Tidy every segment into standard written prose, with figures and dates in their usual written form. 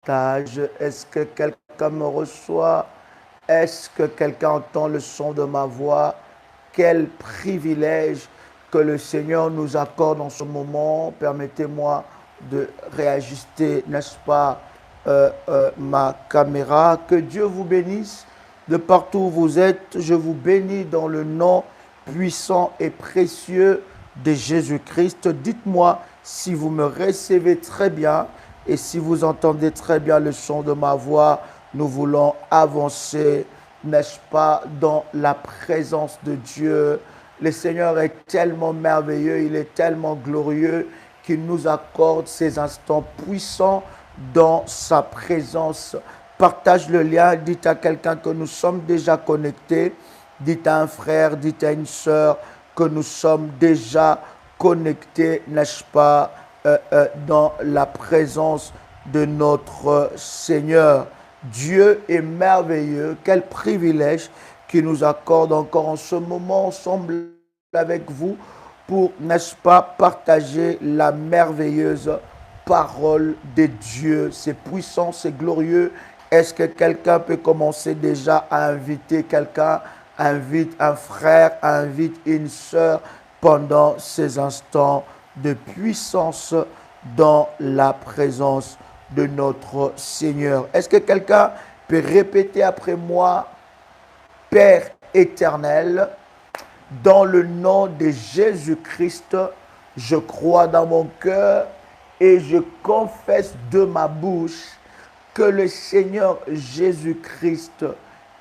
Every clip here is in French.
partage. Est-ce que quelqu'un me reçoit? Est-ce que quelqu'un entend le son de ma voix? Quel privilège que le Seigneur nous accorde en ce moment. Permettez-moi de réajuster, n'est-ce pas, ma caméra. Que Dieu vous bénisse de partout où vous êtes. Je vous bénis dans le nom puissant et précieux de Jésus-Christ. Dites-moi si vous me recevez très bien et si vous entendez très bien le son de ma voix. Nous voulons avancer, n'est-ce pas, dans la présence de Dieu. Le Seigneur est tellement merveilleux, il est tellement glorieux qu'il nous accorde ces instants puissants dans sa présence. Partage le lien, dites à quelqu'un que nous sommes déjà connectés, dites à un frère, dites à une sœur que nous sommes déjà connectés, n'est-ce pas, dans la présence de notre Seigneur. Dieu est merveilleux. Quel privilège qu'il nous accorde encore en ce moment ensemble avec vous pour, n'est-ce pas, partager la merveilleuse parole de Dieu. C'est puissant, c'est glorieux. Est-ce que quelqu'un peut commencer déjà à inviter quelqu'un, invite un frère, invite une sœur pendant ces instants de puissance dans la présence de notre Seigneur? Est-ce que quelqu'un peut répéter après moi? Père éternel, dans le nom de Jésus-Christ, je crois dans mon cœur et je confesse de ma bouche que le Seigneur Jésus-Christ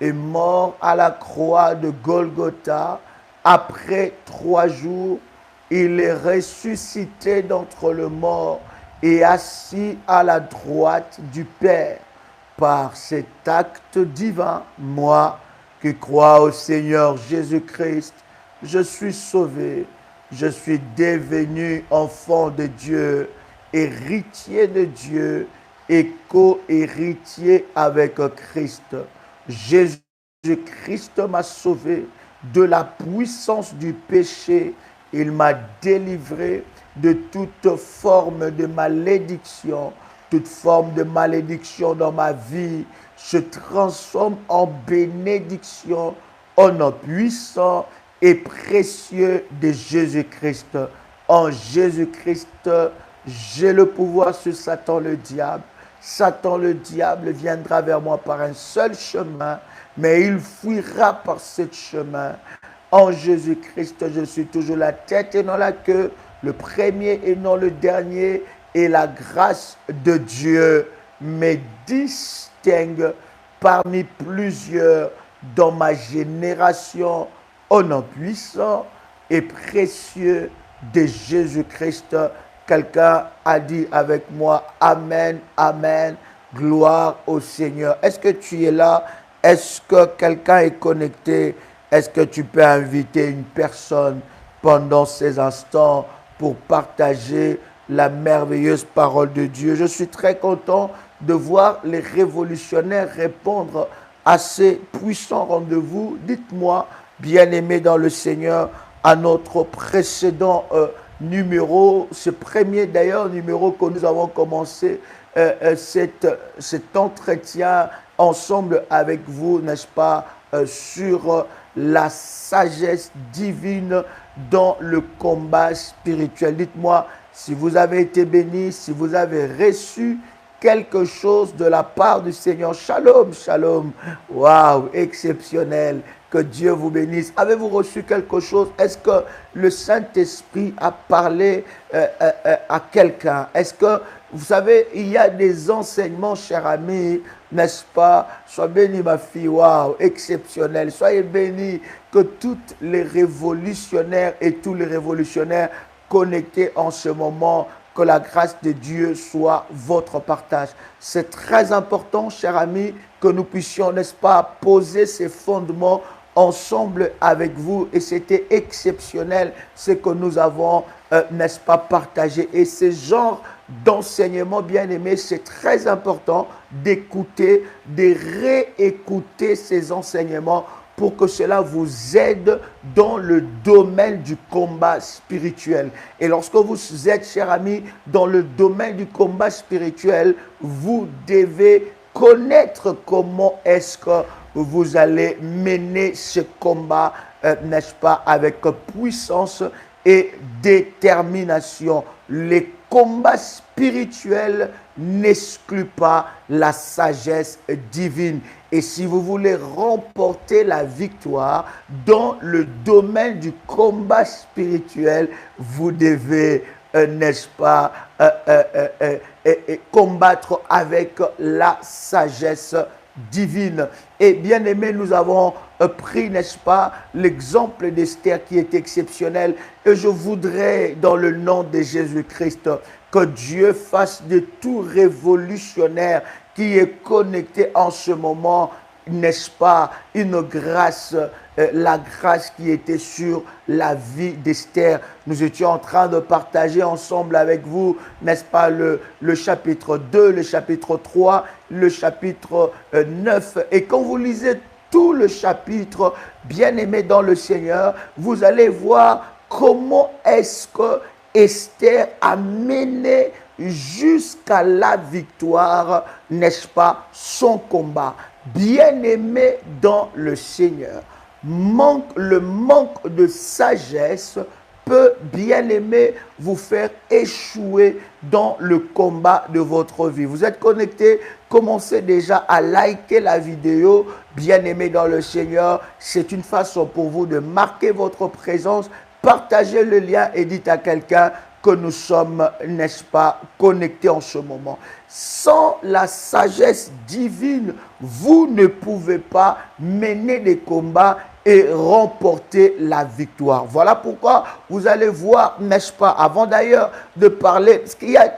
est mort à la croix de Golgotha. Après 3 jours, il est ressuscité d'entre les morts et assis à la droite du Père. Par cet acte divin, moi qui crois au Seigneur Jésus-Christ, je suis sauvé, je suis devenu enfant de Dieu, héritier de Dieu et co-héritier avec Christ. Jésus-Christ m'a sauvé de la puissance du péché. Il m'a délivré de toute forme de malédiction. Toute forme de malédiction dans ma vie se transforme en bénédiction au nom puissant et précieux de Jésus-Christ. En Jésus-Christ, j'ai le pouvoir sur Satan le diable. Satan le diable viendra vers moi par un seul chemin, mais il fuira par ce chemin. En Jésus-Christ, je suis toujours la tête et non la queue, le premier et non le dernier, et la grâce de Dieu me distingue parmi plusieurs dans ma génération au nom puissant et précieux de Jésus-Christ. Quelqu'un a dit avec moi, Amen, Amen, gloire au Seigneur. Est-ce que tu es là? Est-ce que quelqu'un est connecté? Est-ce que tu peux inviter une personne pendant ces instants pour partager la merveilleuse parole de Dieu? Je suis très content de voir les révolutionnaires répondre à ces puissants rendez-vous. Dites-moi, bien-aimés dans le Seigneur, à notre précédent numéro, ce premier d'ailleurs numéro que nous avons commencé, cet entretien ensemble avec vous, n'est-ce pas, sur la sagesse divine dans le combat spirituel. Dites-moi si vous avez été béni, si vous avez reçu quelque chose de la part du Seigneur. Shalom, shalom. Waouh, exceptionnel. Que Dieu vous bénisse. Avez-vous reçu quelque chose? Est-ce que le Saint-Esprit a parlé à quelqu'un? Est-ce que, vous savez, il y a des enseignements, chers amis, n'est-ce pas? Sois béni, ma fille. Waouh, exceptionnel. Soyez bénis que toutes les révolutionnaires et tous les révolutionnaires connectés en ce moment, que la grâce de Dieu soit votre partage. C'est très important, chers amis, que nous puissions, n'est-ce pas, poser ces fondements ensemble avec vous. Et c'était exceptionnel ce que nous avons, n'est-ce pas, partagé. Et ce genre d'enseignement, bien aimé, c'est très important d'écouter, de réécouter ces enseignements pour que cela vous aide dans le domaine du combat spirituel. Et lorsque vous êtes, cher ami, dans le domaine du combat spirituel, vous devez connaître comment est-ce que vous allez mener ce combat, n'est-ce pas, avec puissance et détermination. Les combats spirituels n'excluent pas la sagesse divine. Et si vous voulez remporter la victoire dans le domaine du combat spirituel, vous devez, n'est-ce pas, combattre avec la sagesse divine. Et bien aimé, nous avons pris, n'est-ce pas, l'exemple d'Esther qui est exceptionnel. Et je voudrais, dans le nom de Jésus-Christ, que Dieu fasse de tout révolutionnaire qui est connecté en ce moment, n'est-ce pas, une grâce, la grâce qui était sur la vie d'Esther. Nous étions en train de partager ensemble avec vous, n'est-ce pas, le chapitre 2, le chapitre 3, le chapitre 9. Et quand vous lisez tout le chapitre, bien-aimé dans le Seigneur, vous allez voir comment est-ce que Esther a mené jusqu'à la victoire, n'est-ce pas, son combat. Bien-aimé dans le Seigneur, le manque de sagesse peut, bien-aimé, vous faire échouer dans le combat de votre vie. Vous êtes connecté, commencez déjà à liker la vidéo. Bien-aimé dans le Seigneur, c'est une façon pour vous de marquer votre présence. Partagez le lien et dites à quelqu'un que nous sommes, n'est-ce pas, connectés en ce moment. Sans la sagesse divine, vous ne pouvez pas mener des combats et remporter la victoire. Voilà pourquoi vous allez voir, n'est-ce pas, avant d'ailleurs de parler, parce qu'il y a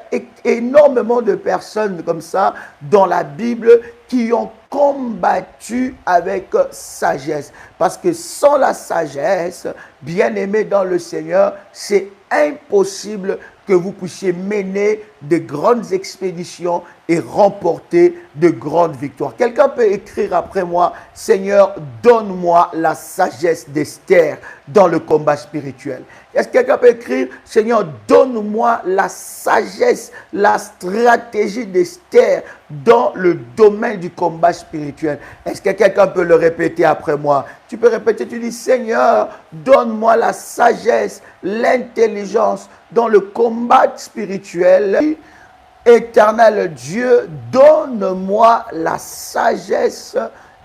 énormément de personnes comme ça dans la Bible qui ont combattu avec sagesse. Parce que sans la sagesse, bien-aimé dans le Seigneur, c'est impossible que vous puissiez mener de grandes expéditions et remporter de grandes victoires. Quelqu'un peut écrire après moi, Seigneur, donne-moi la sagesse d'Esther dans le combat spirituel. Est-ce que quelqu'un peut écrire, Seigneur, donne-moi la sagesse, la stratégie d'Esther dans le domaine du combat spirituel. Est-ce que quelqu'un peut le répéter après moi? Tu peux répéter, tu dis, Seigneur, donne-moi la sagesse, l'intelligence dans le combat spirituel. Éternel Dieu, donne-moi la sagesse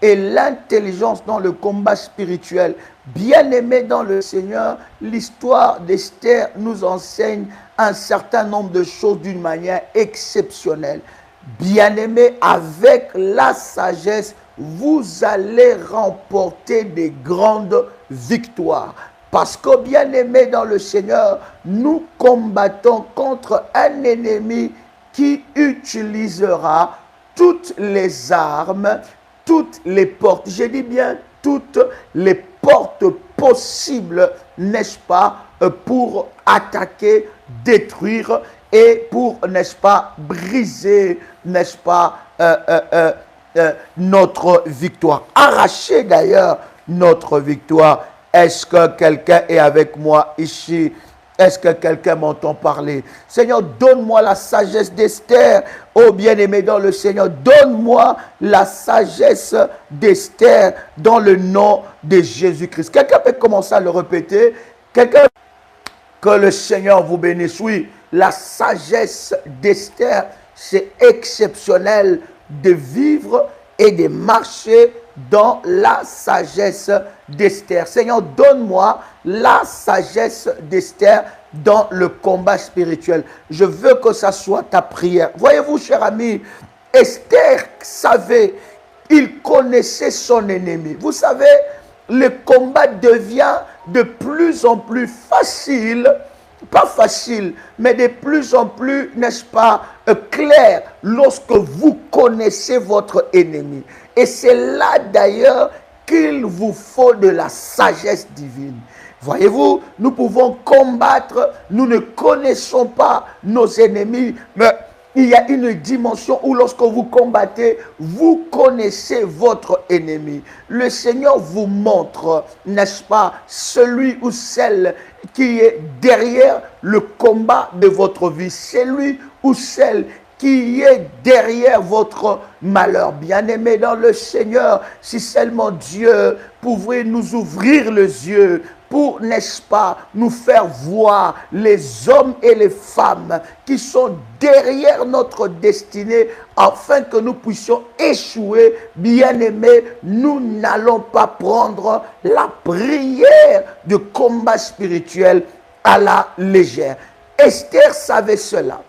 et l'intelligence dans le combat spirituel. Bien-aimé dans le Seigneur, l'histoire d'Esther nous enseigne un certain nombre de choses d'une manière exceptionnelle. Bien-aimé, avec la sagesse, vous allez remporter des grandes victoires. Parce que, bien-aimé dans le Seigneur, nous combattons contre un ennemi qui utilisera toutes les armes, toutes les portes. Je dis bien toutes les portes possibles, n'est-ce pas, pour attaquer, détruire et pour, n'est-ce pas, briser, n'est-ce pas, notre victoire. Arracher d'ailleurs notre victoire. Est-ce que quelqu'un est avec moi ici? Est-ce que quelqu'un m'entend parler? Seigneur, donne-moi la sagesse d'Esther. Oh bien-aimé dans le Seigneur, donne-moi la sagesse d'Esther dans le nom de Jésus-Christ. Quelqu'un peut commencer à le répéter? Quelqu'un? Que le Seigneur vous bénisse. Oui, la sagesse d'Esther, c'est exceptionnel de vivre et de marcher dans la sagesse d'Esther. Seigneur, donne-moi la sagesse d'Esther dans le combat spirituel. Je veux que ça soit ta prière. Voyez-vous, cher ami, Esther savait, il connaissait son ennemi. Vous savez, le combat devient de plus en plus facile, pas facile, mais de plus en plus, n'est-ce pas, clair lorsque vous connaissez votre ennemi. Et c'est là d'ailleurs qu'il vous faut de la sagesse divine. Voyez-vous, nous pouvons combattre, nous ne connaissons pas nos ennemis, mais il y a une dimension où lorsque vous combattez, vous connaissez votre ennemi. Le Seigneur vous montre, n'est-ce pas, celui ou celle qui est derrière le combat de votre vie, celui ou celle qui est derrière votre malheur. Bien-aimé dans le Seigneur, si seulement Dieu pouvait nous ouvrir les yeux pour, n'est-ce pas, nous faire voir les hommes et les femmes qui sont derrière notre destinée afin que nous puissions échouer. Bien-aimés, nous n'allons pas prendre la prière de combat spirituel à la légère. Esther savait cela.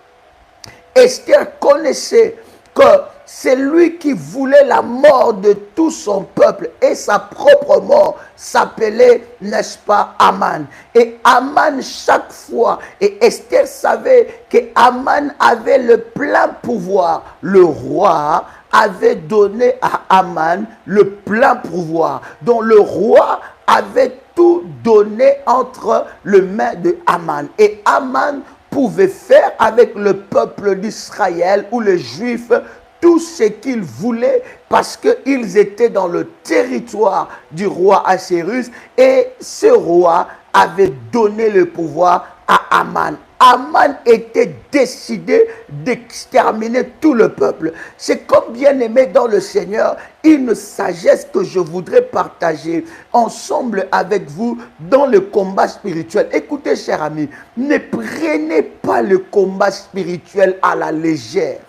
Esther connaissait que c'est lui qui voulait la mort de tout son peuple et sa propre mort s'appelait, n'est-ce pas, Aman. Et Aman chaque fois, et Esther savait que Aman avait le plein pouvoir. Le roi avait donné à Aman le plein pouvoir. Donc le roi avait tout donné entre les mains de Aman. Et Aman pouvait faire avec le peuple d'Israël ou les Juifs tout ce qu'ils voulaient parce qu'ils étaient dans le territoire du roi Assyrus et ce roi avait donné le pouvoir à Aman. Aman était décidé d'exterminer tout le peuple. C'est comme bien-aimé dans le Seigneur, une sagesse que je voudrais partager ensemble avec vous dans le combat spirituel. Écoutez, chers amis, ne prenez pas le combat spirituel à la légère.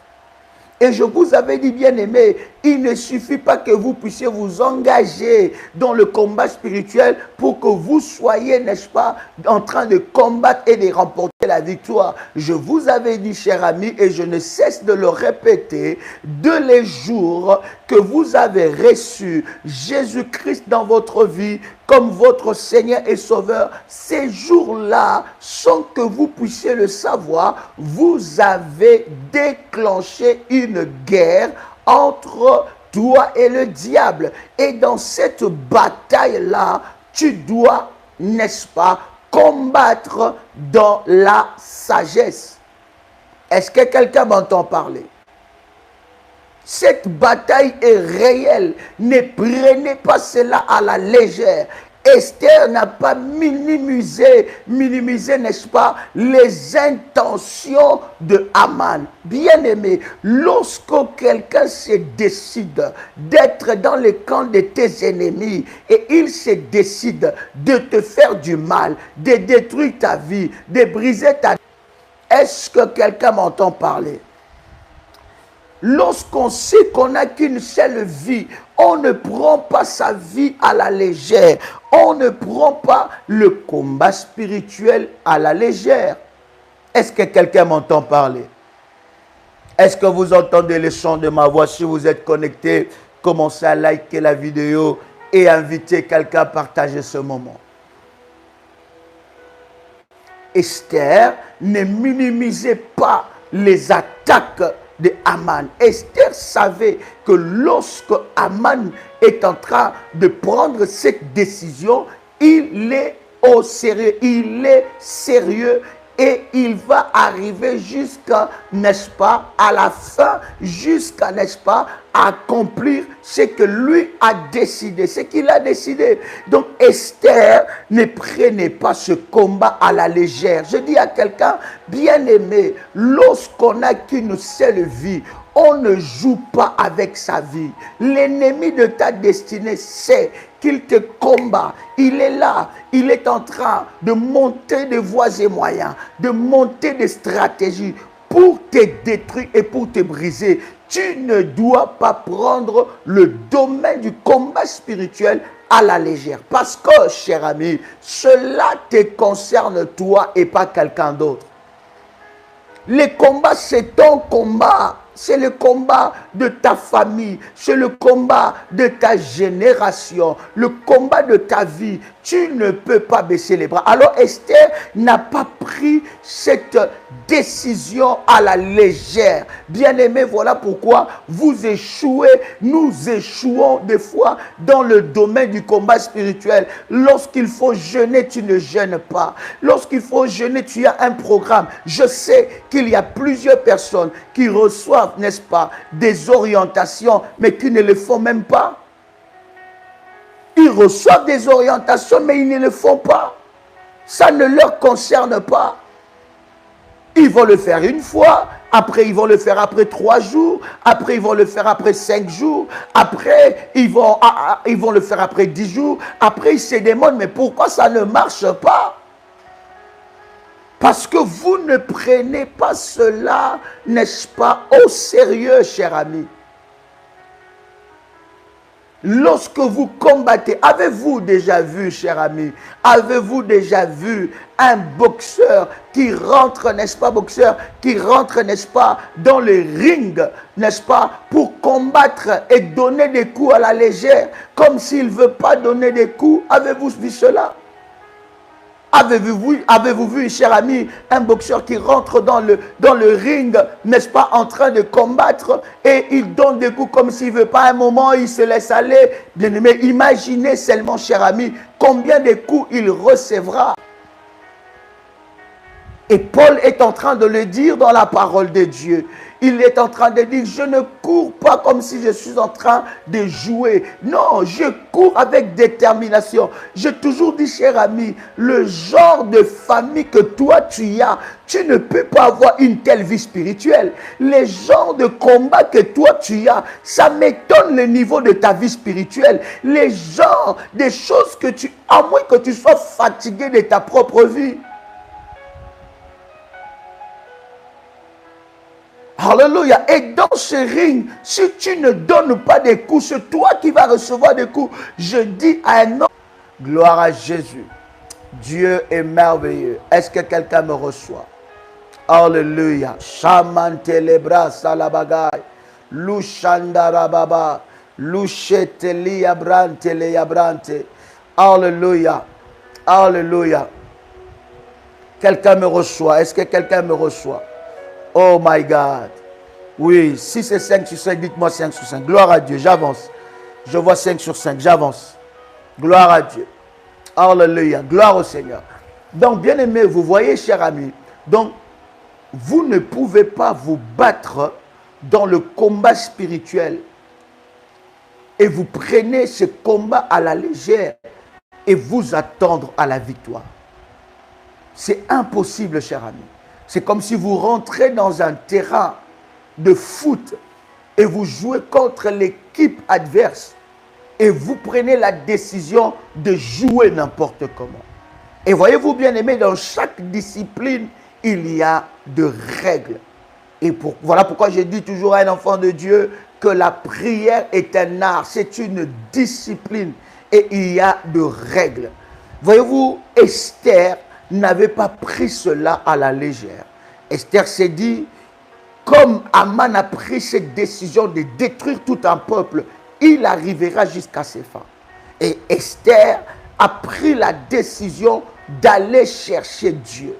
Et je vous avais dit, bien-aimé, il ne suffit pas que vous puissiez vous engager dans le combat spirituel pour que vous soyez, n'est-ce pas, en train de combattre et de remporter la victoire. Je vous avais dit, cher ami, et je ne cesse de le répéter, de les jours que vous avez reçu Jésus-Christ dans votre vie comme votre Seigneur et Sauveur, ces jours-là, sans que vous puissiez le savoir, vous avez déclenché une guerre entre toi et le diable. Et dans cette bataille-là, tu dois, n'est-ce pas, combattre dans la sagesse. Est-ce que quelqu'un m'entend parler? Cette bataille est réelle. Ne prenez pas cela à la légère. Esther n'a pas minimisé, n'est-ce pas, les intentions de Aman. Bien-aimé, lorsque quelqu'un se décide d'être dans le camp de tes ennemis et il se décide de te faire du mal, de détruire ta vie, de briser ta vie, est-ce que quelqu'un m'entend parler? Lorsqu'on sait qu'on n'a qu'une seule vie, on ne prend pas sa vie à la légère. On ne prend pas le combat spirituel à la légère. Est-ce que quelqu'un m'entend parler? Est-ce que vous entendez le chant de ma voix? Si vous êtes connecté, commencez à liker la vidéo et invitez quelqu'un à partager ce moment. Esther ne minimisait pas les attaques de Aman. Esther savait que lorsque Aman est en train de prendre cette décision, il est au sérieux, il est sérieux et il va arriver jusqu'à, n'est-ce pas, à la fin, jusqu'à, n'est-ce pas, accomplir ce que lui a décidé, ce qu'il a décidé. Donc Esther ne prenait pas ce combat à la légère. Je dis à quelqu'un, bien-aimé, lorsqu'on n'a qu'une seule vie, on ne joue pas avec sa vie. L'ennemi de ta destinée sait qu'il te combat. Il est là. Il est en train de monter des voies et moyens, de monter des stratégies pour te détruire et pour te briser. Tu ne dois pas prendre le domaine du combat spirituel à la légère. Parce que, cher ami, cela te concerne toi et pas quelqu'un d'autre. Les combats, c'est ton combat. C'est le combat de ta famille. C'est le combat de ta génération. Le combat de ta vie. tu ne peux pas baisser les bras. Alors Esther n'a pas pris cette décision à la légère. Bien-aimés, voilà pourquoi vous échouez, nous échouons des fois dans le domaine du combat spirituel. Lorsqu'il faut jeûner, tu ne jeûnes pas. Lorsqu'il faut jeûner, tu as un programme. Je sais qu'il y a plusieurs personnes qui reçoivent, n'est-ce pas, des orientations, mais qui ne le font même pas. Ils reçoivent des orientations, mais ils ne le font pas. Ça ne leur concerne pas. Ils vont le faire une fois, après ils vont le faire après 3 jours, après ils vont le faire après 5 jours, après ils vont le faire après 10 jours, après ils se demandent, mais pourquoi ça ne marche pas? Parce que vous ne prenez pas cela, n'est-ce pas, au sérieux, cher ami. Lorsque vous combattez, avez-vous déjà vu, cher ami, avez-vous déjà vu un boxeur qui rentre, n'est-ce pas, n'est-ce pas, dans le ring, n'est-ce pas, pour combattre et donner des coups à la légère, comme s'il ne veut pas donner des coups? Avez-vous vu cela? Avez-vous vu, cher ami, un boxeur qui rentre dans le ring, n'est-ce pas, en train de combattre, et il donne des coups comme s'il ne veut pas, à un moment, il se laisse aller. Bien aimé, imaginez seulement, cher ami, combien de coups il recevra. Et Paul est en train de le dire dans la parole de Dieu. Il est en train de dire, je ne cours pas comme si je suis en train de jouer. Non, je cours avec détermination. J'ai toujours dit, cher ami, le genre de famille que toi tu as, tu ne peux pas avoir une telle vie spirituelle. Les genres de combat que toi tu as, ça m'étonne le niveau de ta vie spirituelle. Les genres des choses que tu, à moins que tu sois fatigué de ta propre vie. Alléluia. Et dans ce ring, si tu ne donnes pas des coups, c'est toi qui vas recevoir des coups. Je dis à un homme, gloire à Jésus. Dieu est merveilleux. Est-ce que quelqu'un me reçoit? Alléluia. Shamantelebra salabagay. Lushandarababa. Lusheteli yabrante le yabrante. Alléluia. Alléluia. Quelqu'un me reçoit? Est-ce que quelqu'un me reçoit? Oh my God. Oui, si c'est 5 sur 5, dites-moi 5 sur 5. Gloire à Dieu, j'avance. Je vois 5 sur 5, j'avance. Gloire à Dieu. Alléluia. Gloire au Seigneur. Donc, bien aimé, vous voyez, cher ami, donc, vous ne pouvez pas vous battre dans le combat spirituel et vous prenez ce combat à la légère et vous attendre à la victoire. C'est impossible, cher ami. C'est comme si vous rentrez dans un terrain de foot et vous jouez contre l'équipe adverse et vous prenez la décision de jouer n'importe comment. Et voyez-vous, bien aimé, dans chaque discipline, il y a de règles. Et voilà pourquoi je dis toujours à un enfant de Dieu que la prière est un art, c'est une discipline et il y a de règles. Voyez-vous, Esther n'avait pas pris cela à la légère. Esther s'est dit, comme Aman a pris cette décision de détruire tout un peuple, il arrivera jusqu'à ses fins. Et Esther a pris la décision d'aller chercher Dieu.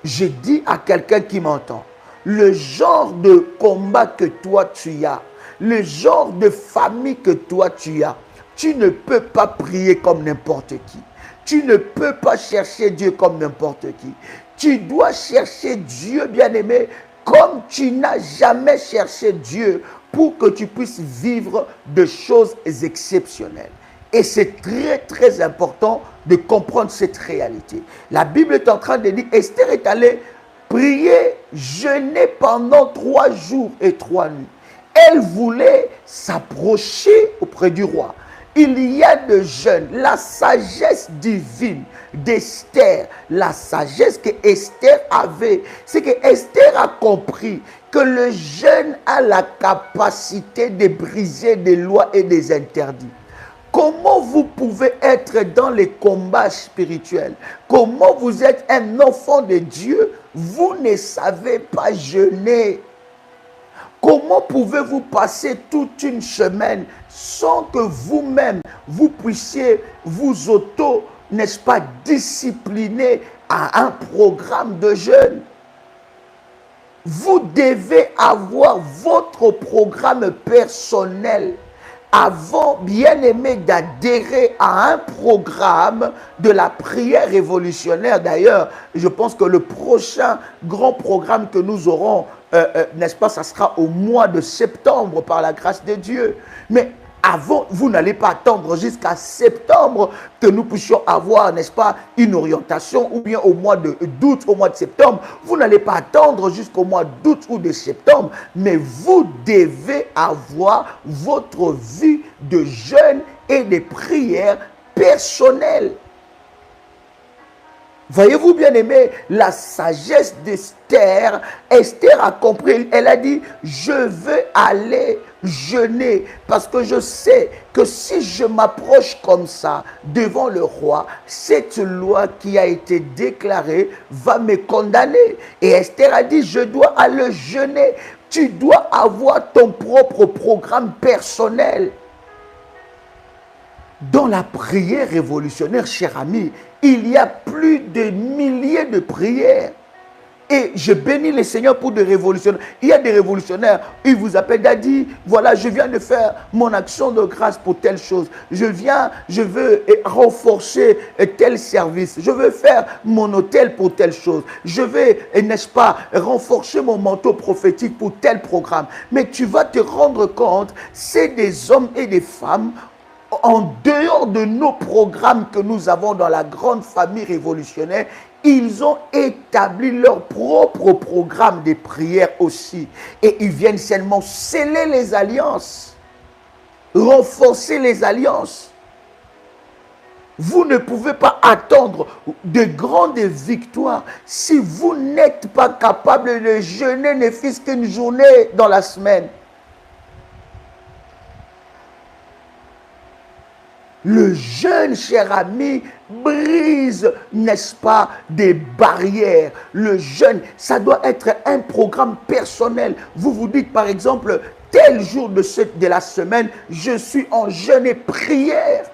Je dis à quelqu'un qui m'entend, le genre de combat que toi tu as, le genre de famille que toi tu as, tu ne peux pas prier comme n'importe qui. Tu ne peux pas chercher Dieu comme n'importe qui. Tu dois chercher Dieu, bien-aimé, comme tu n'as jamais cherché Dieu pour que tu puisses vivre de choses exceptionnelles. Et c'est très, très important de comprendre cette réalité. La Bible est en train de dire, Esther est allée prier, jeûner pendant 3 jours et 3 nuits. Elle voulait s'approcher auprès du roi. Il y a de jeûne, la sagesse divine d'Esther, la sagesse que Esther avait, c'est que Esther a compris que le jeûne a la capacité de briser des lois et des interdits. Comment vous pouvez être dans les combats spirituels? Comment vous êtes un enfant de Dieu? Vous ne savez pas jeûner. Comment pouvez-vous passer toute une semaine sans que vous-même, vous puissiez vous n'est-ce pas, discipliné à un programme de jeûne. Vous devez avoir votre programme personnel avant, bien aimé, d'adhérer à un programme de la prière révolutionnaire. D'ailleurs, je pense que le prochain grand programme que nous aurons, n'est-ce pas, ça sera au mois de septembre par la grâce de Dieu. Mais avant, vous n'allez pas attendre jusqu'à septembre que nous puissions avoir, n'est-ce pas, une orientation, ou bien au mois d'août, au mois de septembre. Vous n'allez pas attendre jusqu'au mois d'août ou de septembre, mais vous devez avoir votre vie de jeûne et de prière personnelle. Voyez-vous, bien aimé, la sagesse d'Esther. Esther a compris, elle a dit, je veux aller jeûner parce que je sais que si je m'approche comme ça devant le roi, cette loi qui a été déclarée va me condamner. Et Esther a dit, je dois aller jeûner. Tu dois avoir ton propre programme personnel. Dans la prière révolutionnaire, cher ami, il y a plus de milliers de prières. Et je bénis le Seigneur pour des révolutionnaires. Il y a des révolutionnaires, ils vous appellent Daddy, voilà, je viens de faire mon action de grâce pour telle chose. Je veux renforcer tel service. Je veux faire mon hôtel pour telle chose. Je vais, n'est-ce pas, renforcer mon manteau prophétique pour tel programme. Mais tu vas te rendre compte, c'est des hommes et des femmes en dehors de nos programmes que nous avons dans la grande famille révolutionnaire. Ils ont établi leur propre programme de prière aussi. Et ils viennent seulement sceller les alliances, renforcer les alliances. Vous ne pouvez pas attendre de grandes victoires si vous n'êtes pas capable de jeûner ne fût-ce qu'une journée dans la semaine. Le jeûne, cher ami, brise, n'est-ce pas, des barrières. Le jeûne, ça doit être un programme personnel. Vous vous dites, par exemple, tel jour de la semaine, je suis en jeûne et prière.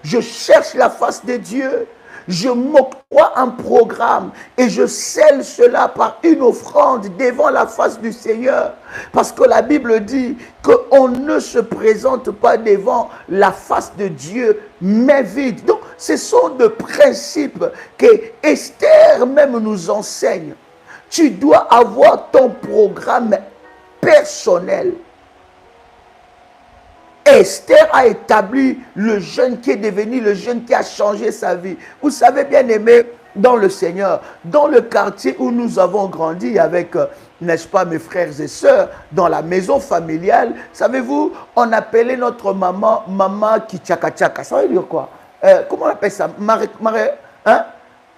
Je cherche la face de Dieu. Je m'octroie un programme et je scelle cela par une offrande devant la face du Seigneur. Parce que la Bible dit qu'on ne se présente pas devant la face de Dieu, mais vide. Donc, ce sont des principes que Esther même nous enseigne. Tu dois avoir ton programme personnel. Esther a établi le jeûne qui est devenu le jeûne qui a changé sa vie. Vous savez, bien aimé, dans le Seigneur, dans le quartier où nous avons grandi avec, n'est-ce pas, mes frères et sœurs, dans la maison familiale, savez-vous, on appelait notre maman, maman qui tchaka tchaka. Ça veut dire quoi? Comment on appelle ça? Hein?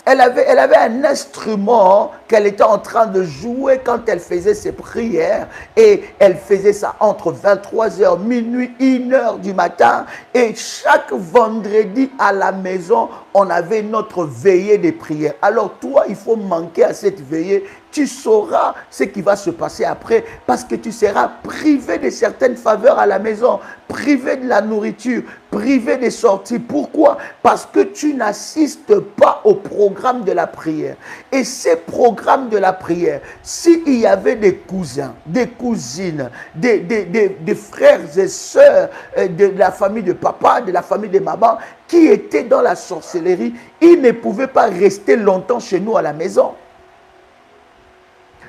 Elle avait un instrument qu'elle était en train de jouer quand elle faisait ses prières. Et elle faisait ça entre 23h, minuit, 1h du matin. Et chaque vendredi à la maison, on avait notre veillée de prières. Alors toi, il faut manquer à cette veillée. Tu sauras ce qui va se passer après parce que tu seras privé de certaines faveurs à la maison, privé de la nourriture, privé des sorties. Pourquoi? Parce que tu n'assistes pas au programme de la prière. Et ces programmes de la prière, s'il y avait des cousins, des cousines, des frères et sœurs de la famille de papa, de la famille de maman, qui étaient dans la sorcellerie, ils ne pouvaient pas rester longtemps chez nous à la maison.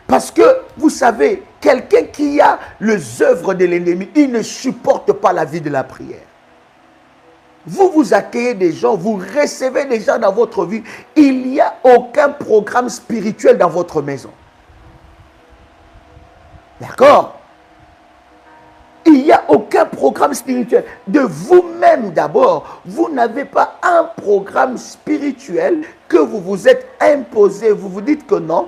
Parce que, vous savez, quelqu'un qui a les œuvres de l'ennemi, il ne supporte pas la vie de la prière. Vous accueillez des gens, vous recevez des gens dans votre vie. Il n'y a aucun programme spirituel dans votre maison. D'accord? Il n'y a aucun programme spirituel. De vous-même d'abord, vous n'avez pas un programme spirituel que vous vous êtes imposé. Vous vous dites que non.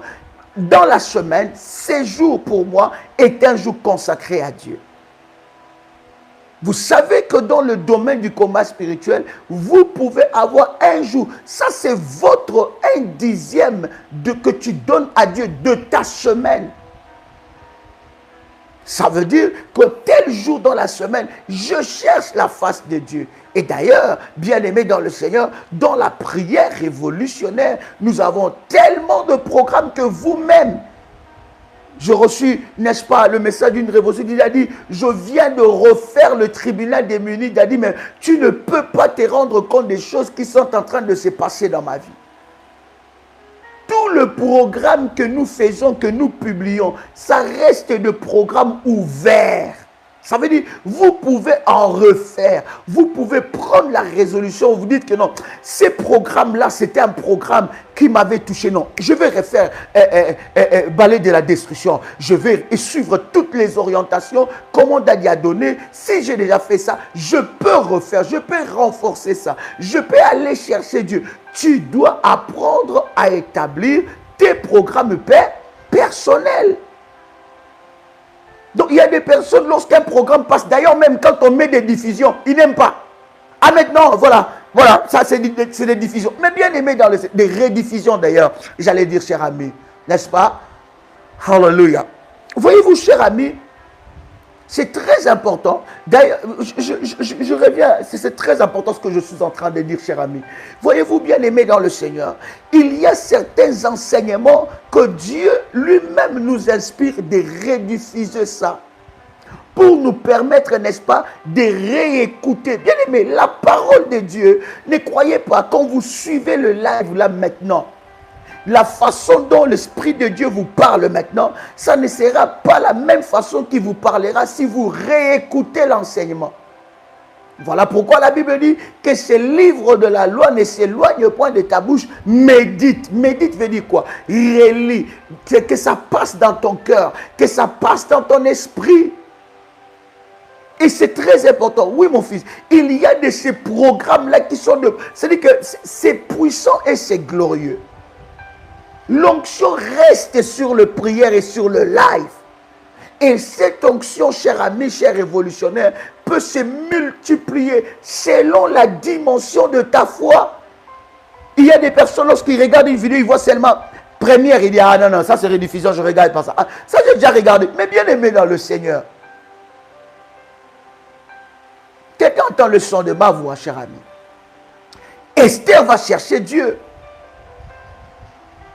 Dans la semaine, ce jour pour moi est un jour consacré à Dieu. Vous savez que dans le domaine du combat spirituel, vous pouvez avoir un jour. Ça, c'est votre 1/10 que tu donnes à Dieu de ta semaine. Ça veut dire que tel jour dans la semaine, je cherche la face de Dieu. Et d'ailleurs, bien-aimés dans le Seigneur, dans la prière révolutionnaire, nous avons tellement de programmes que vous-même, j'ai reçu, n'est-ce pas, le message d'une révolution. Il a dit, je viens de refaire le tribunal des munis. Il a dit, mais tu ne peux pas te rendre compte des choses qui sont en train de se passer dans ma vie. Tout le programme que nous faisons, que nous publions, ça reste de programme ouvert. Ça veut dire, vous pouvez en refaire. Vous pouvez prendre la résolution. Vous dites que non, ces programmes-là, c'était un programme qui m'avait touché. Non, je vais refaire balai de la destruction. Je vais suivre toutes les orientations. Comment Dadi a donné. Si j'ai déjà fait ça, je peux refaire. Je peux renforcer ça. Je peux aller chercher Dieu. Tu dois apprendre à établir tes programmes personnels. Donc il y a des personnes, lorsqu'un programme passe, d'ailleurs même quand on met des diffusions, ils n'aiment pas. Ah maintenant, voilà, ça c'est des diffusions. Mais bien aimé dans des rediffusions d'ailleurs, j'allais dire cher ami, n'est-ce pas? Hallelujah. Voyez-vous cher ami, c'est très important. D'ailleurs, je reviens, c'est très important ce que je suis en train de dire, cher ami. Voyez-vous, bien aimé dans le Seigneur, il y a certains enseignements que Dieu lui-même nous inspire de rediffuser ça. Pour nous permettre, n'est-ce pas, de réécouter. Bien aimé, la parole de Dieu, ne croyez pas, quand vous suivez le live là maintenant, la façon dont l'Esprit de Dieu vous parle maintenant, ça ne sera pas la même façon qu'il vous parlera si vous réécoutez l'enseignement. Voilà pourquoi la Bible dit que ce livre de la loi ne s'éloigne point de ta bouche. Médite. Médite veut dire quoi? Relis. Que ça passe dans ton cœur, que ça passe dans ton esprit. Et c'est très important. Oui, mon fils, il y a de ces programmes-là qui sont de... C'est-à-dire que c'est puissant et c'est glorieux. L'onction reste sur le prière et sur le live. Et cette onction, cher ami, cher révolutionnaire, peut se multiplier selon la dimension de ta foi. Il y a des personnes, lorsqu'ils regardent une vidéo, ils voient seulement première, ils disent, ah non, ça c'est rediffusion, je ne regarde pas ça. Ah, ça j'ai déjà regardé, mais bien aimé dans le Seigneur. Quelqu'un entend le son de ma voix, cher ami. Esther va chercher Dieu.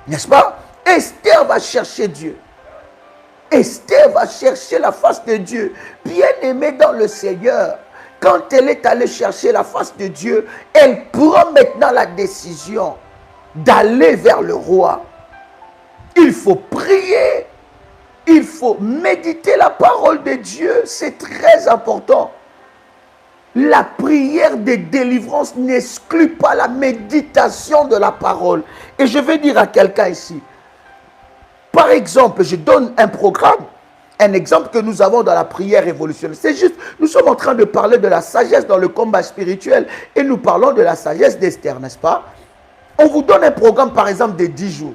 N'est-ce pas? Esther va chercher Dieu. Esther va chercher la face de Dieu. Bien-aimée dans le Seigneur, quand elle est allée chercher la face de Dieu, elle prend maintenant la décision d'aller vers le roi. Il faut prier. Il faut méditer la parole de Dieu. C'est très important. La prière de délivrance n'exclut pas la méditation de la parole. Et je vais dire à quelqu'un ici, par exemple, je donne un programme, un exemple que nous avons dans la prière révolutionnaire. C'est juste, nous sommes en train de parler de la sagesse dans le combat spirituel et nous parlons de la sagesse d'Esther, n'est-ce pas? On vous donne un programme, par exemple, de 10 jours.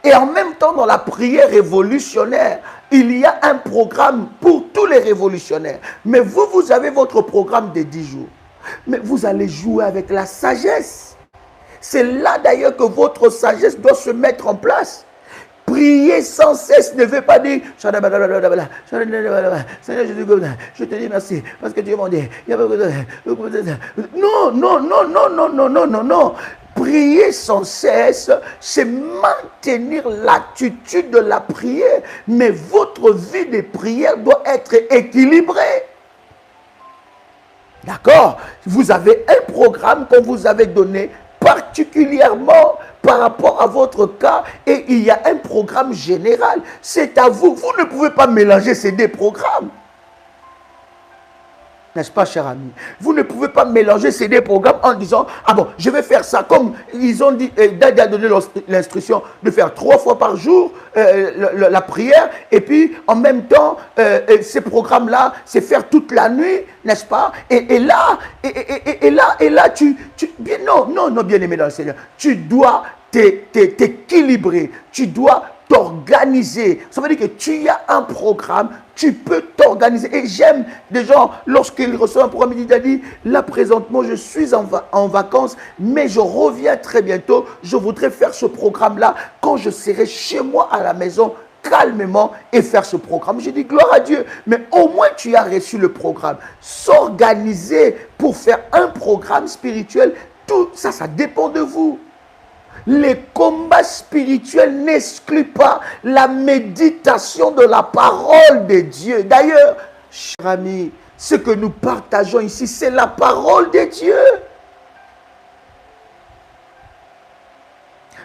Et en même temps, dans la prière révolutionnaire, il y a un programme pour tous les révolutionnaires. Mais vous, vous avez votre programme de 10 jours. Mais vous allez jouer avec la sagesse. C'est là d'ailleurs que votre sagesse doit se mettre en place. Prier sans cesse ne veut pas dire Seigneur, je te dis merci parce que tu es mon Dieu. Non, non, non, non, non, non, non, non, non. Prier sans cesse, c'est maintenir l'attitude de la prière. Mais votre vie de prière doit être équilibrée. D'accord? Vous avez un programme qu'on vous avait donné particulièrement par rapport à votre cas et il y a un programme général. C'est à vous. Vous ne pouvez pas mélanger ces deux programmes. N'est-ce pas, cher ami? Vous ne pouvez pas mélanger ces deux programmes en disant, ah bon, je vais faire ça comme ils ont dit, Dadi a donné l'instruction de faire 3 fois par jour la prière et puis en même temps, ces programmes-là, c'est faire toute la nuit, n'est-ce pas? Et là, non, bien aimé dans le Seigneur, tu dois t'équilibrer, tu dois t'organiser. Ça veut dire que tu as un programme, tu peux t'organiser. Et j'aime des gens, lorsqu'ils reçoivent un programme, ils disent, là présentement je suis en vacances, mais je reviens très bientôt. Je voudrais faire ce programme-là quand je serai chez moi à la maison calmement et faire ce programme. J'ai dit gloire à Dieu, mais au moins tu as reçu le programme. S'organiser pour faire un programme spirituel, tout ça, ça dépend de vous. Les combats spirituels n'excluent pas la méditation de la parole de Dieu. D'ailleurs, chers amis, ce que nous partageons ici, c'est la parole de Dieu.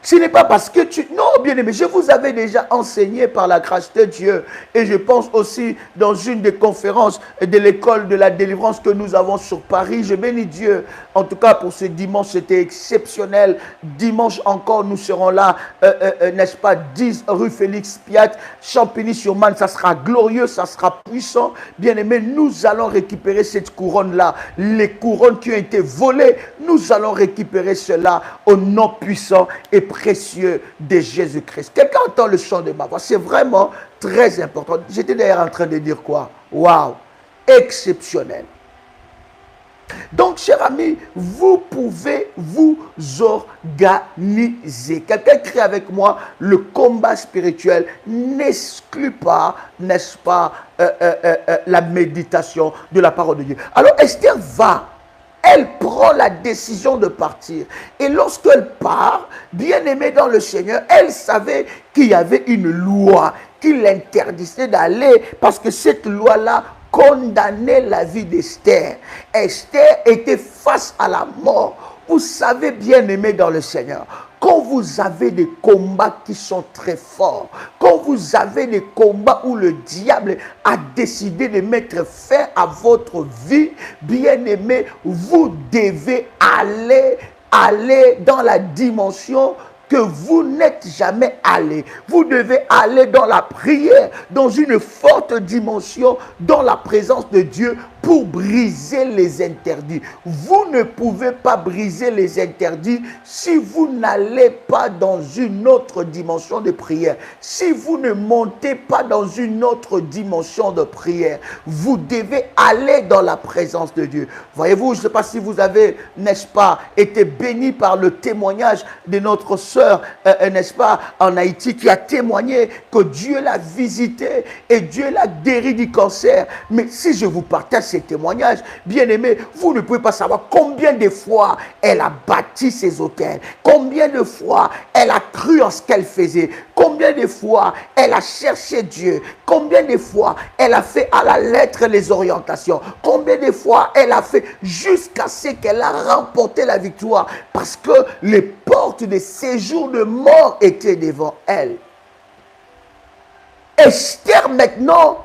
Ce n'est pas parce que tu... Non, bien aimé, je vous avais déjà enseigné par la grâce de Dieu. Et je pense aussi dans une des conférences de l'école de la délivrance que nous avons sur Paris. Je bénis Dieu. En tout cas, pour ce dimanche, c'était exceptionnel. Dimanche encore, nous serons là, n'est-ce pas, 10 rue Félix Piat, Champigny-sur-Marne. Ça sera glorieux, ça sera puissant. Bien aimé, nous allons récupérer cette couronne-là. Les couronnes qui ont été volées, nous allons récupérer cela au nom puissant et précieux de Jésus-Christ. Quelqu'un entend le chant de ma voix. C'est vraiment très important. J'étais d'ailleurs en train de dire quoi? Waouh! Exceptionnel. Donc, chers amis, vous pouvez vous organiser. Quelqu'un crie avec moi, le combat spirituel n'exclut pas, n'est-ce pas, la méditation de la parole de Dieu. Alors, Esther va. Elle prend la décision de partir. Et lorsqu'elle part, bien aimée dans le Seigneur, elle savait qu'il y avait une loi qui l'interdisait d'aller parce que cette loi-là condamnait la vie d'Esther. Esther était face à la mort. Vous savez, bien aimé dans le Seigneur, quand vous avez des combats qui sont très forts, quand vous avez des combats où le diable a décidé de mettre fin à votre vie, bien aimé, vous devez aller dans la dimension que vous n'êtes jamais allé. Vous devez aller dans la prière, dans une forte dimension, dans la présence de Dieu pour briser les interdits. Vous ne pouvez pas briser les interdits si vous n'allez pas dans une autre dimension de prière. Si vous ne montez pas dans une autre dimension de prière, vous devez aller dans la présence de Dieu. Voyez-vous, je ne sais pas si vous avez, n'est-ce pas, été béni par le témoignage de notre sœur, n'est-ce pas, en Haïti, qui a témoigné que Dieu l'a visité et Dieu l'a guéri du cancer. Mais si je vous partage ces témoignages, bien aimé, vous ne pouvez pas savoir combien de fois elle a bâti ses hôtels, combien de fois elle a cru en ce qu'elle faisait, combien de fois elle a cherché Dieu, combien de fois elle a fait à la lettre les orientations, combien de fois elle a fait jusqu'à ce qu'elle a remporté la victoire parce que les portes de séjour de mort étaient devant elle. Esther maintenant,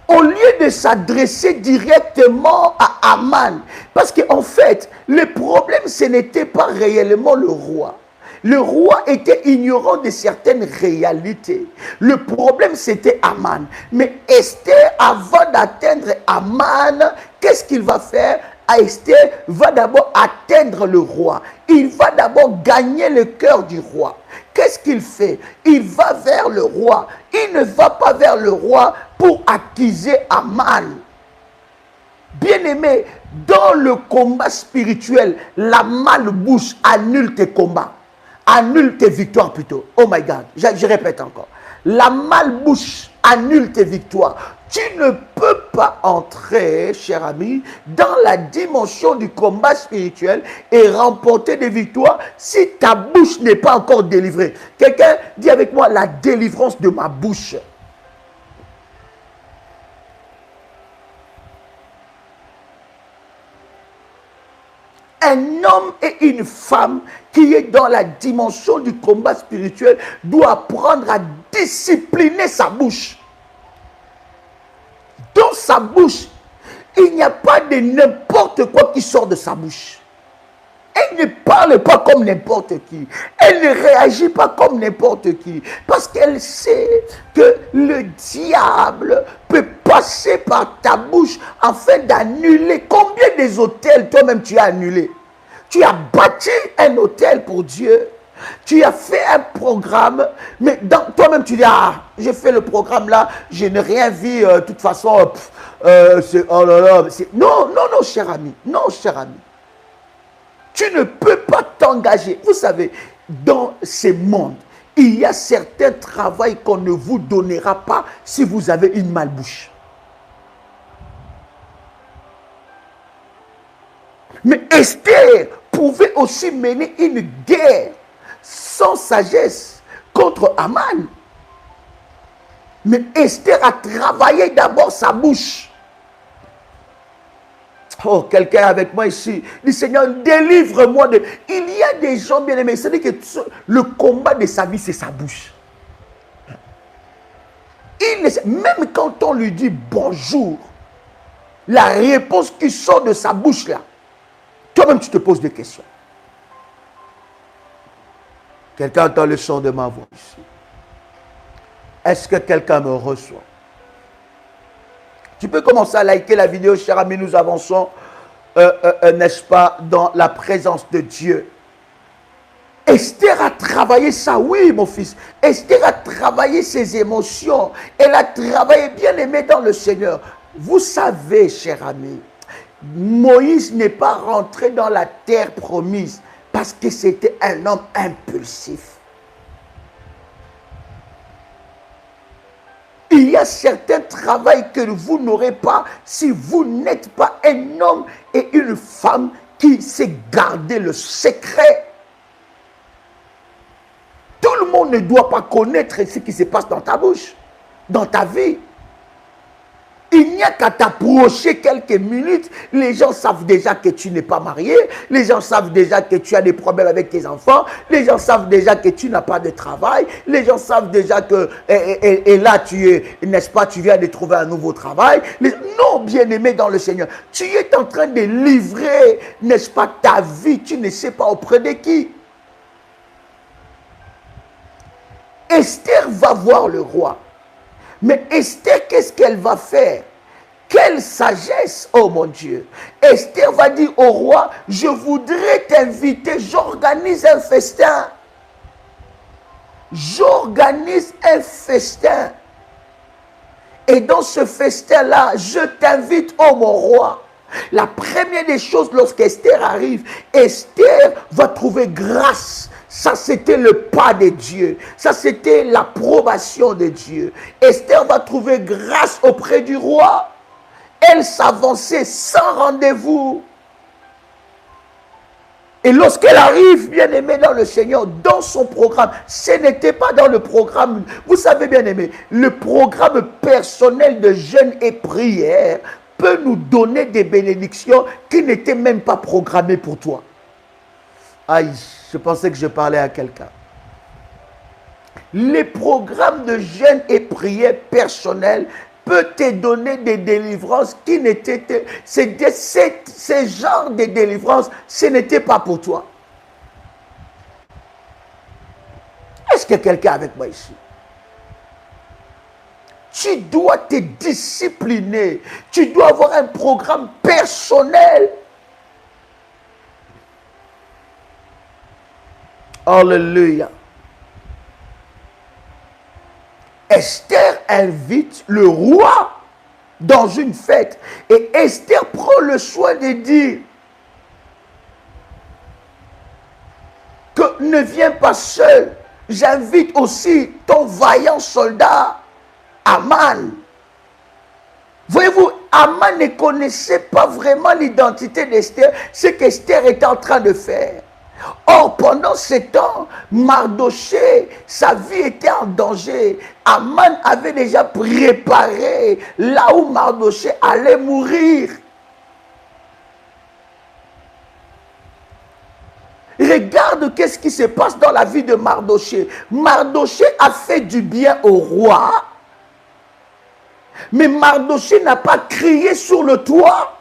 au lieu de s'adresser directement à Aman, parce qu'en fait, le problème, ce n'était pas réellement le roi. Le roi était ignorant de certaines réalités. Le problème, c'était Aman. Mais Esther, avant d'atteindre Aman, qu'est-ce qu'il va faire? Esther va d'abord atteindre le roi. Il va d'abord gagner le cœur du roi. Qu'est-ce qu'il fait? Il va vers le roi. Il ne va pas vers le roi pour accuser Aman. Bien-aimé, dans le combat spirituel, la malbouche annule tes combats. Annule tes victoires plutôt. Oh my God, je répète encore. La malbouche annule tes victoires. Tu ne peux pas entrer, cher ami, dans la dimension du combat spirituel et remporter des victoires si ta bouche n'est pas encore délivrée. Quelqu'un dit avec moi la délivrance de ma bouche. Un homme et une femme qui est dans la dimension du combat spirituel doit apprendre à discipliner sa bouche. Dans sa bouche, il n'y a pas de n'importe quoi qui sort de sa bouche. Elle ne parle pas comme n'importe qui. Elle ne réagit pas comme n'importe qui. Parce qu'elle sait que le diable peut passer par ta bouche afin d'annuler. Combien des hôtels toi-même tu as annulé? Tu as bâti un hôtel pour Dieu. Tu as fait un programme, mais toi-même tu dis, ah, j'ai fait le programme là, je n'ai rien vu, de toute façon, oh là là. Non, non, non, cher ami. Non, cher ami. Tu ne peux pas t'engager. Vous savez, dans ce monde, Il y a certains travaux qu'on ne vous donnera pas si vous avez une malbouche. Mais Esther pouvait aussi mener une guerre sans sagesse contre Aman. Mais Esther a travaillé d'abord sa bouche. Oh, quelqu'un avec moi ici dit, Seigneur, délivre-moi de... Il y a des gens bien aimés, c'est-à-dire que le combat de sa vie, c'est sa bouche. Même quand on lui dit bonjour, la réponse qui sort de sa bouche là, toi-même tu te poses des questions. Quelqu'un entend le son de ma voix ici. Est-ce que quelqu'un me reçoit? Tu peux commencer à liker la vidéo, cher ami, nous avançons, n'est-ce pas, dans la présence de Dieu. Esther a travaillé ça, oui mon fils. Esther a travaillé ses émotions. Elle a travaillé bien aimé dans le Seigneur. Vous savez, cher ami, Moïse n'est pas rentré dans la terre promise parce que c'était un homme impulsif. Il y a certains travaux que vous n'aurez pas si vous n'êtes pas un homme et une femme qui sait garder le secret. Tout le monde ne doit pas connaître ce qui se passe dans ta bouche, dans ta vie. Il n'y a qu'à t'approcher quelques minutes, les gens savent déjà que tu n'es pas marié, les gens savent déjà que tu as des problèmes avec tes enfants, les gens savent déjà que tu n'as pas de travail, les gens savent déjà que, et là tu es, n'est-ce pas, tu viens de trouver un nouveau travail. Non, bien-aimé dans le Seigneur, tu es en train de livrer, n'est-ce pas, ta vie, tu ne sais pas auprès de qui. Esther va voir le roi. Mais Esther, qu'est-ce qu'elle va faire? Quelle sagesse, oh mon Dieu. Esther va dire au roi, je voudrais t'inviter, j'organise un festin. J'organise un festin. Et dans ce festin-là, je t'invite, oh mon roi. La première des choses, lorsqu'Esther arrive, Esther va trouver grâce. Ça, c'était le pas de Dieu. Ça, c'était l'approbation de Dieu. Esther va trouver grâce auprès du roi. Elle s'avançait sans rendez-vous. Et lorsqu'elle arrive, bien aimée dans le Seigneur, dans son programme, ce n'était pas dans le programme, vous savez bien aimé, le programme personnel de jeûne et prière peut nous donner des bénédictions qui n'étaient même pas programmées pour toi. Aïe, je pensais que je parlais à quelqu'un. Les programmes de jeûne et prière personnels peuvent te donner des délivrances qui n'étaient... Ces genres de délivrances, ce n'était pas pour toi. Est-ce qu'il y a quelqu'un avec moi ici? Tu dois te discipliner. Tu dois avoir un programme personnel. Alléluia. Esther invite le roi dans une fête. Et Esther prend le soin de dire que ne viens pas seul. J'invite aussi ton vaillant soldat, Aman. Voyez-vous, Aman ne connaissait pas vraiment l'identité d'Esther, ce qu'Esther était en train de faire. Or, pendant ce temps, Mardoché, sa vie était en danger. Aman avait déjà préparé là où Mardoché allait mourir. Regarde qu'est-ce qui se passe dans la vie de Mardoché. Mardoché a fait du bien au roi, mais Mardoché n'a pas crié sur le toit.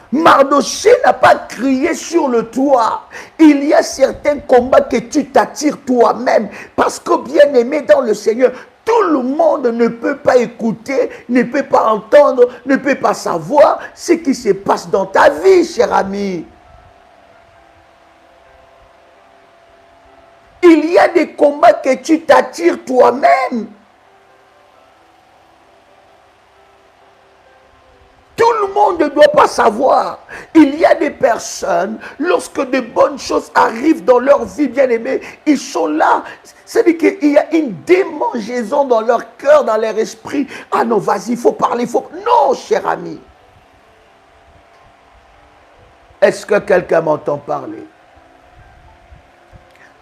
Mardoché n'a pas crié sur le toit. Il y a certains combats que tu t'attires toi-même. Parce que bien aimé dans le Seigneur, tout le monde ne peut pas écouter, ne peut pas entendre, ne peut pas savoir ce qui se passe dans ta vie, cher ami. Il y a des combats que tu t'attires toi-même. Tout le monde ne doit pas savoir. Il y a des personnes, lorsque de bonnes choses arrivent dans leur vie, bien aimée, ils sont là. C'est-à-dire qu'il y a une démangeaison dans leur cœur, dans leur esprit. Ah non, vas-y, il faut parler, il faut... Non, cher ami. Est-ce que quelqu'un m'entend parler?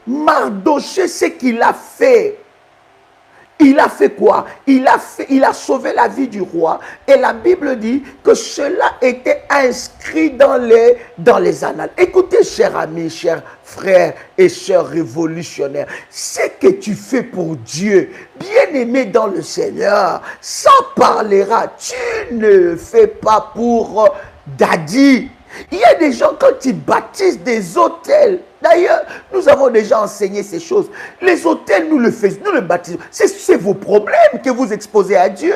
Mardochée, ce qu'il a fait. Il a fait quoi? Il a sauvé la vie du roi. Et la Bible dit que cela était inscrit dans les annales. Écoutez, chers amis, chers frères et sœurs révolutionnaires, ce que tu fais pour Dieu, bien-aimé dans le Seigneur, ça parlera. Tu ne fais pas pour Daddy. Il y a des gens, quand ils bâtissent des hôtels, d'ailleurs, nous avons déjà enseigné ces choses. Les hôtels, nous le faisons, nous le bâtissons. C'est vos problèmes que vous exposez à Dieu.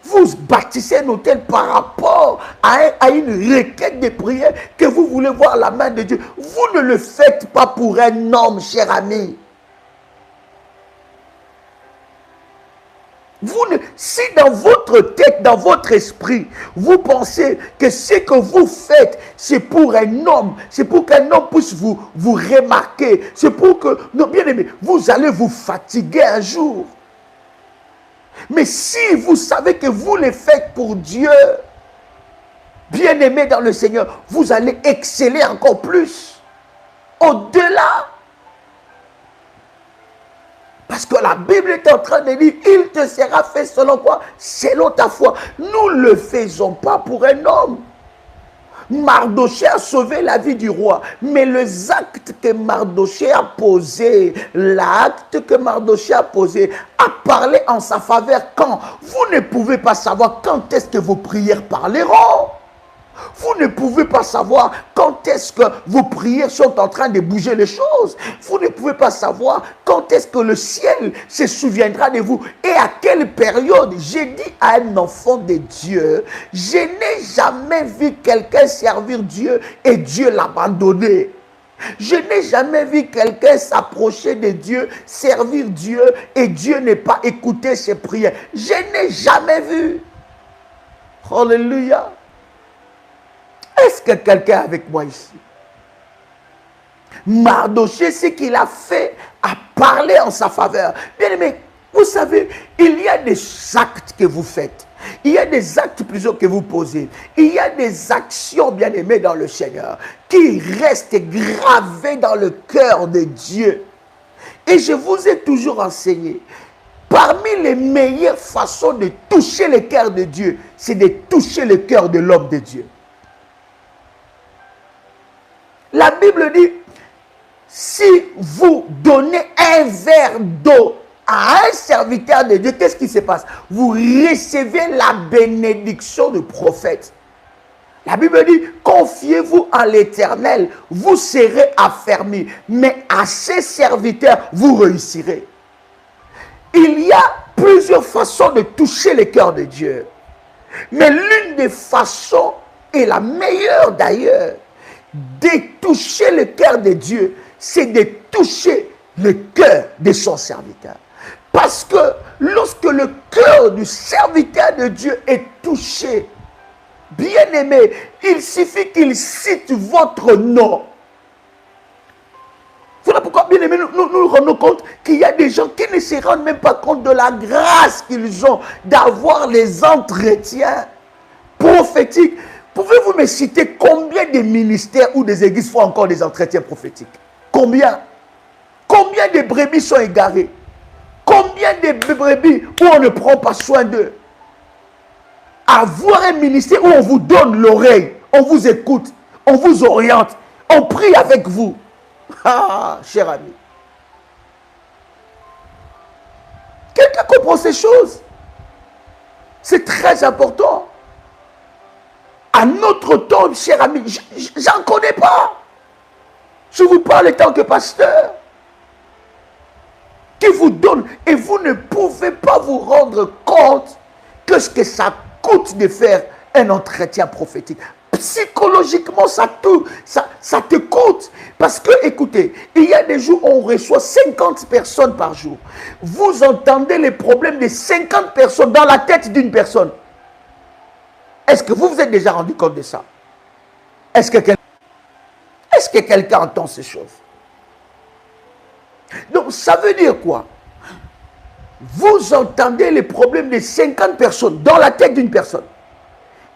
Vous bâtissez un hôtel par rapport à une requête de prière que vous voulez voir la main de Dieu. Vous ne le faites pas pour un homme, cher ami. Si dans votre tête, dans votre esprit, vous pensez que ce que vous faites, c'est pour un homme, c'est pour qu'un homme puisse vous remarquer, c'est pour que, non, bien aimé, vous allez vous fatiguer un jour. Mais si vous savez que vous le faites pour Dieu, bien aimé dans le Seigneur, vous allez exceller encore plus, au-delà. Parce que la Bible est en train de dire, il te sera fait selon quoi? Selon ta foi. Nous ne le faisons pas pour un homme. Mardochée a sauvé la vie du roi. Mais les actes que Mardochée a posés, l'acte que Mardochée a posé, a parlé en sa faveur quand? Vous ne pouvez pas savoir quand est-ce que vos prières parleront. Vous ne pouvez pas savoir quand est-ce que vos prières sont en train de bouger les choses. Vous ne pouvez pas savoir quand est-ce que le ciel se souviendra de vous. Et à quelle période. J'ai dit à un enfant de Dieu, je n'ai jamais vu quelqu'un servir Dieu et Dieu l'abandonner. Je n'ai jamais vu quelqu'un s'approcher de Dieu, servir Dieu et Dieu n'ait pas écouté ses prières. Je n'ai jamais vu. Alléluia. Est-ce que quelqu'un est avec moi ici? Mardochée, ce qu'il a fait, a parlé en sa faveur. Bien aimé, vous savez, il y a des actes que vous faites. Il y a des actes plutôt que vous posez. Il y a des actions, bien aimées, dans le Seigneur, qui restent gravées dans le cœur de Dieu. Et je vous ai toujours enseigné, parmi les meilleures façons de toucher le cœur de Dieu, c'est de toucher le cœur de l'homme de Dieu. La Bible dit, si vous donnez un verre d'eau à un serviteur de Dieu, qu'est-ce qui se passe? Vous recevez la bénédiction du prophète. La Bible dit, confiez-vous en l'Éternel, vous serez affermis, mais à ses serviteurs, vous réussirez. Il y a plusieurs façons de toucher le cœur de Dieu. Mais l'une des façons, et la meilleure d'ailleurs, de toucher le cœur de Dieu, c'est de toucher le cœur de son serviteur. Parce que lorsque le cœur du serviteur de Dieu est touché, bien aimé, il suffit qu'il cite votre nom. Voilà pourquoi, bien aimé, nous nous rendons compte qu'il y a des gens qui ne se rendent même pas compte de la grâce qu'ils ont d'avoir les entretiens prophétiques. Pouvez-vous me citer combien de ministères ou des églises font encore des entretiens prophétiques? Combien? Combien de brebis sont égarées? Combien de brebis où on ne prend pas soin d'eux? Avoir un ministère où on vous donne l'oreille, on vous écoute, on vous oriente, on prie avec vous. Ah, cher ami. Quelqu'un comprend ces choses? C'est très important. À notre temps, cher ami, j'en connais pas. Je vous parle en tant que pasteur. Qui vous donne et vous ne pouvez pas vous rendre compte que ce que ça coûte de faire un entretien prophétique. Psychologiquement, ça te coûte. Parce que, écoutez, il y a des jours où on reçoit 50 personnes par jour. Vous entendez les problèmes de 50 personnes dans la tête d'une personne. Est-ce que vous vous êtes déjà rendu compte de ça? Est-ce que quelqu'un entend ces choses? Donc, ça veut dire quoi? Vous entendez les problèmes de 50 personnes dans la tête d'une personne.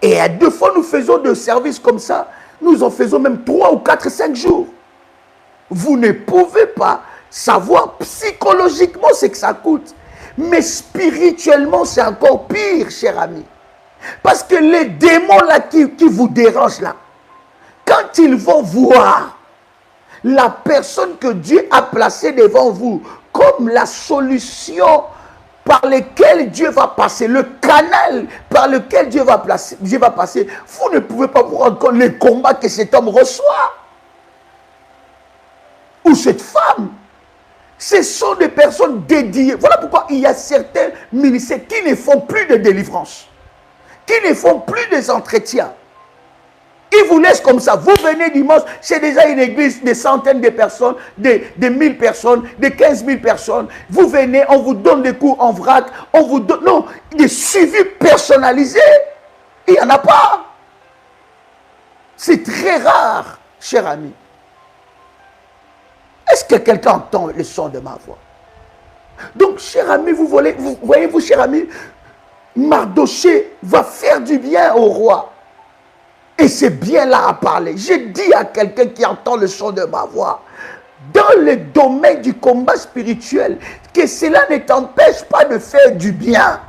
Et à 2 fois, nous faisons des services comme ça. Nous en faisons même 3 ou 4, 5 jours. Vous ne pouvez pas savoir psychologiquement ce que ça coûte. Mais spirituellement, c'est encore pire, cher ami. Parce que les démons là qui vous dérangent là, quand ils vont voir la personne que Dieu a placée devant vous comme la solution par laquelle Dieu va passer, le canal par lequel Dieu va passer, vous ne pouvez pas vous rendre compte les combats que cet homme reçoit. Ou cette femme. Ce sont des personnes dédiées. Voilà pourquoi il y a certains ministères qui ne font plus de délivrance, qui ne font plus des entretiens. Ils vous laissent comme ça. Vous venez dimanche, c'est déjà une église de centaines de personnes, de 1000 personnes, de 15 000 personnes. Vous venez, on vous donne des cours en vrac, on vous donne... Non, des suivis personnalisés. Il n'y en a pas. C'est très rare, cher ami. Est-ce que quelqu'un entend le son de ma voix? Donc, cher ami, vous voyez-vous, cher ami, Mardochée va faire du bien au roi. Et c'est bien là à parler. Je dis à quelqu'un qui entend le son de ma voix, dans le domaine du combat spirituel, que cela ne t'empêche pas de faire du bien.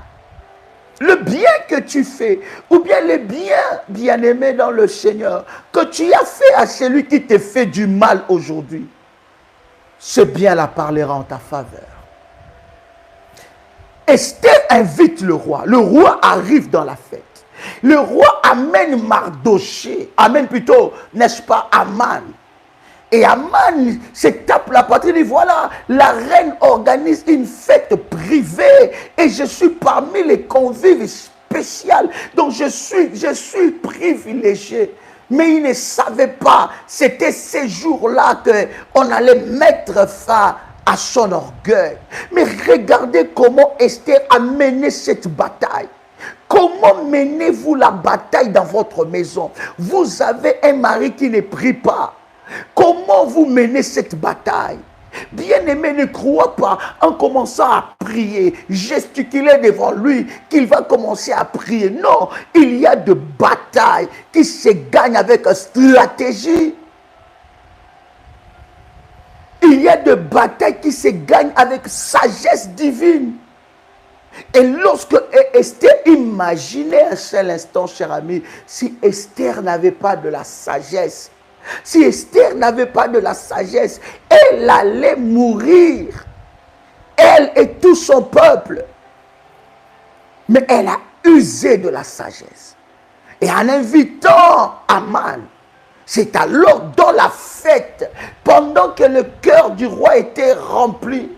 Le bien que tu fais, ou bien le bien aimé dans le Seigneur, que tu as fait à celui qui te fait du mal aujourd'hui, ce bien-là parlera en ta faveur. Esther invite le roi. Le roi arrive dans la fête. Le roi amène Mardochée, amène plutôt, n'est-ce pas, Aman. Et Aman se tape la poitrine et voilà, la reine organise une fête privée et je suis parmi les convives spéciaux. Donc je suis privilégié. Mais il ne savait pas, c'était ces jours-là qu'on allait mettre fin à son orgueil. Mais regardez comment Esther a mené cette bataille. Comment menez-vous la bataille dans votre maison? Vous avez un mari qui ne prie pas. Comment vous menez cette bataille? Bien-aimé, ne crois pas en commençant à prier, gesticuler devant lui, qu'il va commencer à prier. Non, il y a de batailles qui se gagnent avec stratégie. Il y a de batailles qui se gagnent avec sagesse divine. Et lorsque Esther, imaginez un seul instant, cher ami, si Esther n'avait pas de la sagesse, si Esther n'avait pas de la sagesse, elle allait mourir. Elle et tout son peuple. Mais elle a usé de la sagesse. Et en invitant Aman, c'est alors dans la fête, pendant que le cœur du roi était rempli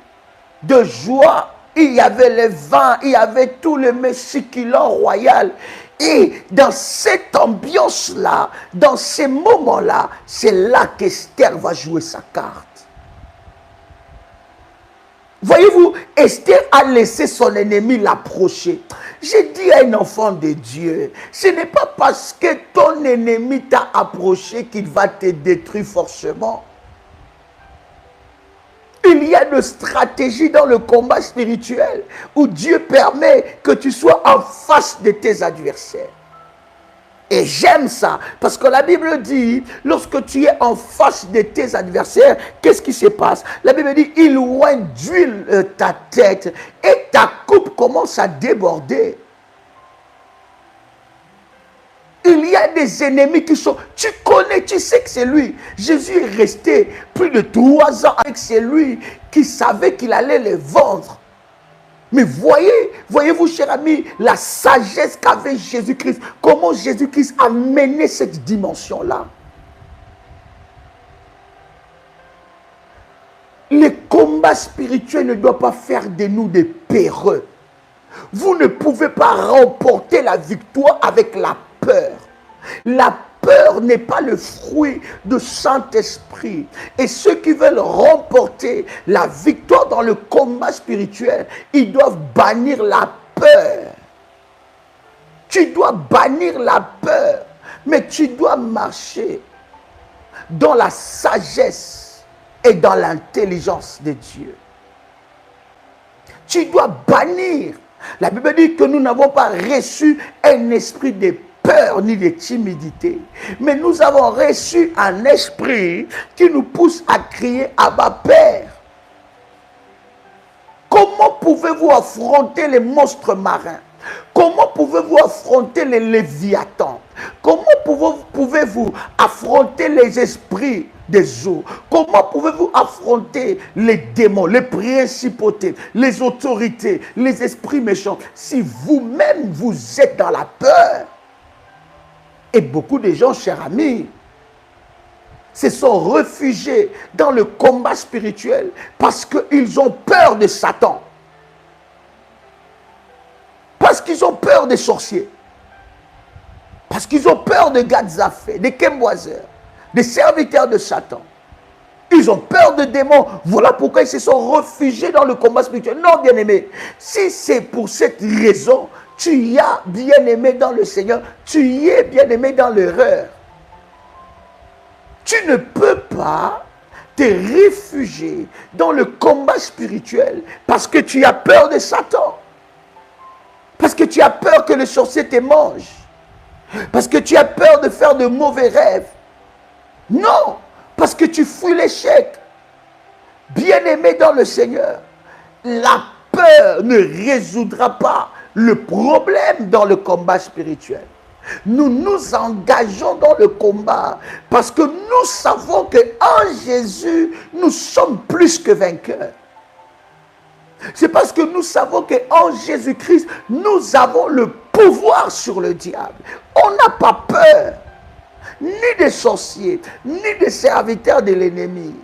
de joie, il y avait le vin, il y avait tout le mets succulent royal. Et dans cette ambiance-là, dans ces moments-là, c'est là qu'Esther va jouer sa carte. Voyez-vous, Esther a laissé son ennemi l'approcher. J'ai dit à un enfant de Dieu, ce n'est pas parce que ton ennemi t'a approché qu'il va te détruire forcément. Il y a de stratégies dans le combat spirituel où Dieu permet que tu sois en face de tes adversaires. Et j'aime ça, parce que la Bible dit, lorsque tu es en face de tes adversaires, qu'est-ce qui se passe? La Bible dit, il oint d'huile ta tête et ta coupe commence à déborder. Il y a des ennemis qui sont... Tu connais, tu sais que c'est lui. Jésus est resté plus de 3 ans avec celui qui savait qu'il allait les vendre. Mais voyez-vous, cher ami, la sagesse qu'avait Jésus-Christ. Comment Jésus-Christ a mené cette dimension-là. Le combat spirituel ne doit pas faire de nous des peureux. Vous ne pouvez pas remporter la victoire avec la peur. La peur n'est pas le fruit du Saint-Esprit. Et ceux qui veulent remporter la victoire dans le combat spirituel, ils doivent bannir la peur. Tu dois bannir la peur, mais tu dois marcher dans la sagesse et dans l'intelligence de Dieu. Tu dois bannir. La Bible dit que nous n'avons pas reçu un esprit de peur ni de timidité, mais nous avons reçu un esprit qui nous pousse à crier Abba Père. Comment pouvez-vous affronter les monstres marins? Comment pouvez-vous affronter les léviathans? Comment pouvez-vous affronter les esprits des eaux? Comment pouvez-vous affronter les démons, les principautés, les autorités, les esprits méchants si vous-même vous êtes dans la peur? Et beaucoup de gens, chers amis, se sont réfugiés dans le combat spirituel parce qu'ils ont peur de Satan. Parce qu'ils ont peur des sorciers. Parce qu'ils ont peur de Gadzafé, des Kemboiseurs, des serviteurs de Satan. Ils ont peur de démons. Voilà pourquoi ils se sont réfugiés dans le combat spirituel. Non, bien-aimé, si c'est pour cette raison, tu y as bien-aimé dans le Seigneur, tu y es bien-aimé dans l'erreur. Tu ne peux pas te réfugier dans le combat spirituel parce que tu as peur de Satan. Parce que tu as peur que le sorcier te mange. Parce que tu as peur de faire de mauvais rêves. Non, parce que tu fuis l'échec. Bien-aimé dans le Seigneur, la peur ne résoudra pas le problème dans le combat spirituel. Nous nous engageons dans le combat parce que nous savons qu'en Jésus, nous sommes plus que vainqueurs. C'est parce que nous savons qu'en Jésus-Christ, nous avons le pouvoir sur le diable. On n'a pas peur, ni des sorciers, ni des serviteurs de l'ennemi.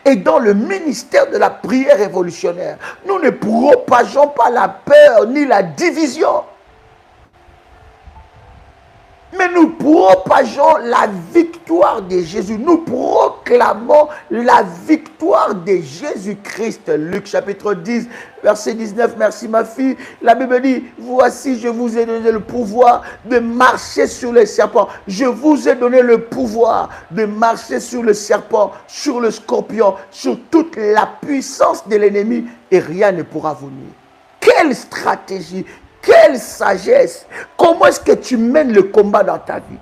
Et dans le ministère de la prière révolutionnaire, nous ne propageons pas la peur ni la division. Mais nous propageons la victoire de Jésus. Nous proclamons la victoire de Jésus-Christ. Luc chapitre 10, verset 19. Merci ma fille. La Bible dit, voici je vous ai donné le pouvoir de marcher sur les serpents. Je vous ai donné le pouvoir de marcher sur le serpent, sur le scorpion, sur toute la puissance de l'ennemi et rien ne pourra vous nuire. Quelle stratégie! Quelle sagesse! Comment est-ce que tu mènes le combat dans ta vie?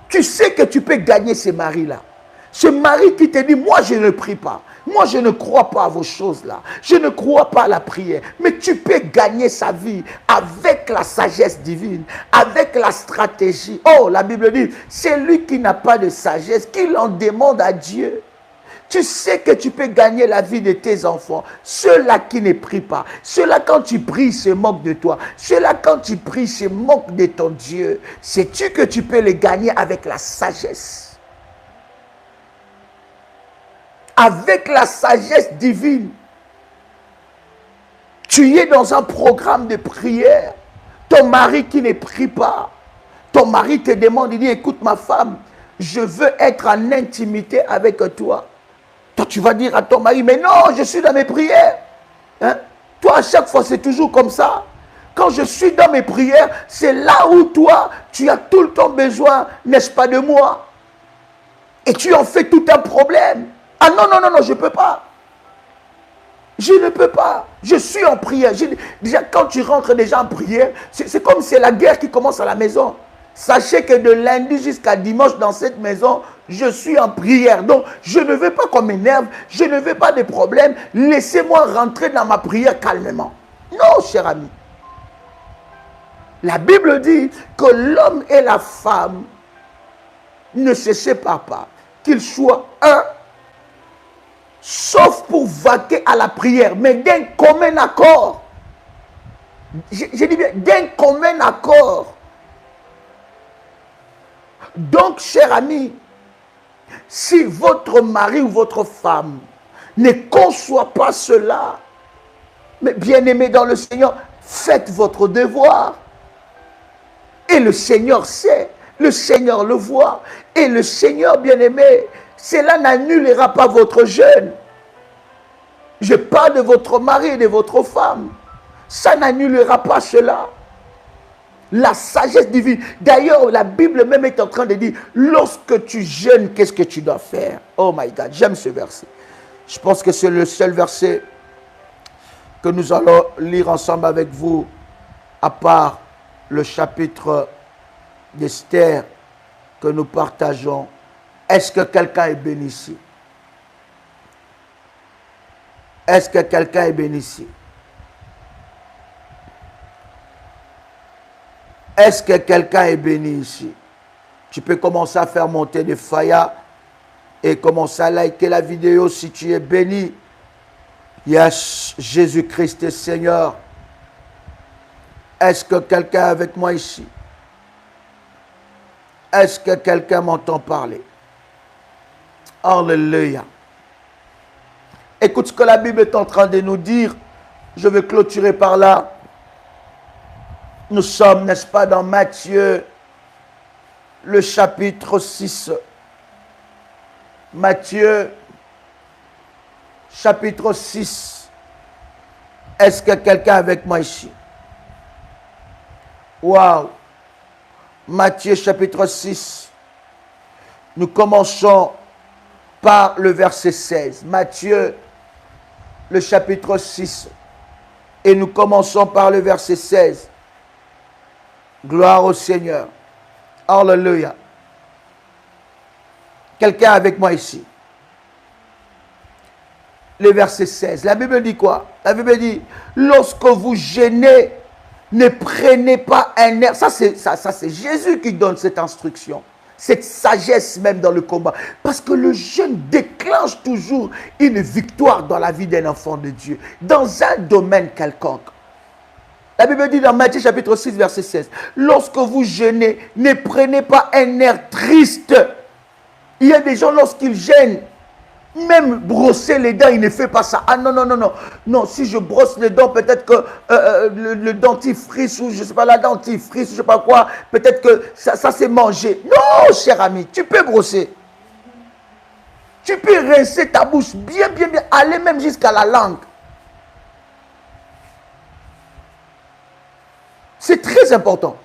Tu sais que tu peux gagner ce mari-là. Ce mari qui te dit, moi je ne prie pas. Moi je ne crois pas à vos choses-là. Je ne crois pas à la prière. Mais tu peux gagner sa vie avec la sagesse divine, avec la stratégie. Oh, la Bible dit, c'est lui qui n'a pas de sagesse, qu'il en demande à Dieu. Tu sais que tu peux gagner la vie de tes enfants. Ceux-là qui ne prient pas. Ceux-là, quand tu pries, se moquent de toi. Ceux-là, quand tu pries, se moquent de ton Dieu. Sais-tu que tu peux les gagner avec la sagesse? Avec la sagesse divine. Tu es dans un programme de prière. Ton mari qui ne prie pas. Ton mari te demande, il dit, écoute ma femme, je veux être en intimité avec toi. Toi, tu vas dire à ton mari, mais non, je suis dans mes prières. Hein? Toi, à chaque fois, c'est toujours comme ça. Quand je suis dans mes prières, c'est là où toi, tu as tout le temps besoin, n'est-ce pas, de moi. Et tu en fais tout un problème. Ah non, non, non, non, je ne peux pas. Je ne peux pas. Je suis en prière. Déjà, quand tu rentres déjà en prière, c'est comme si c'est la guerre qui commence à la maison. Sachez que de lundi jusqu'à dimanche dans cette maison, je suis en prière. Donc, je ne veux pas qu'on m'énerve. Je ne veux pas de problème. Laissez-moi rentrer dans ma prière calmement. Non, cher ami. La Bible dit que l'homme et la femme ne se séparent pas. Qu'ils soient un, sauf pour vaquer à la prière, mais d'un commun accord. Je dis bien, d'un commun accord. Donc, cher ami, si votre mari ou votre femme ne conçoit pas cela, mais bien-aimé dans le Seigneur, faites votre devoir. Et le Seigneur sait, le Seigneur le voit. Et le Seigneur, bien-aimé, cela n'annulera pas votre jeûne. Je parle de votre mari et de votre femme. Ça n'annulera pas cela. La sagesse divine. D'ailleurs, la Bible même est en train de dire, lorsque tu jeûnes, qu'est-ce que tu dois faire? Oh my God, j'aime ce verset. Je pense que c'est le seul verset que nous allons lire ensemble avec vous, à part le chapitre d'Esther que nous partageons. Est-ce que quelqu'un est béni ici? Est-ce que quelqu'un est béni ici? Est-ce que quelqu'un est béni ici? Tu peux commencer à faire monter des faya et commencer à liker la vidéo si tu es béni. Yes, Jésus-Christ est Seigneur. Est-ce que quelqu'un est avec moi ici? Est-ce que quelqu'un m'entend parler? Alléluia. Écoute ce que la Bible est en train de nous dire. Je vais clôturer par là. Nous sommes, n'est-ce pas, dans Matthieu, le chapitre 6. Matthieu, chapitre 6. Est-ce que quelqu'un est avec moi ici? Waouh! Matthieu, chapitre 6. Nous commençons par le verset 16. Matthieu, le chapitre 6. Et nous commençons par le verset 16. Gloire au Seigneur. Alléluia. Quelqu'un avec moi ici. Le verset 16. La Bible dit quoi? La Bible dit, lorsque vous jeûnez, ne prenez pas un air. Ça, c'est Jésus qui donne cette instruction. Cette sagesse même dans le combat. Parce que le jeûne déclenche toujours une victoire dans la vie d'un enfant de Dieu. Dans un domaine quelconque. La Bible dit dans Matthieu chapitre 6 verset 16. Lorsque vous jeûnez, ne prenez pas un air triste. Il y a des gens lorsqu'ils jeûnent, même brosser les dents, il ne fait pas ça. Ah non, non, non, non. Non, si je brosse les dents, peut-être que le dentifrice ou je ne sais pas, la dentifrice, je ne sais pas quoi, peut-être que ça c'est manger. Non, cher ami, tu peux brosser. Tu peux rincer ta bouche bien, bien, bien, aller même jusqu'à la langue. C'est très important.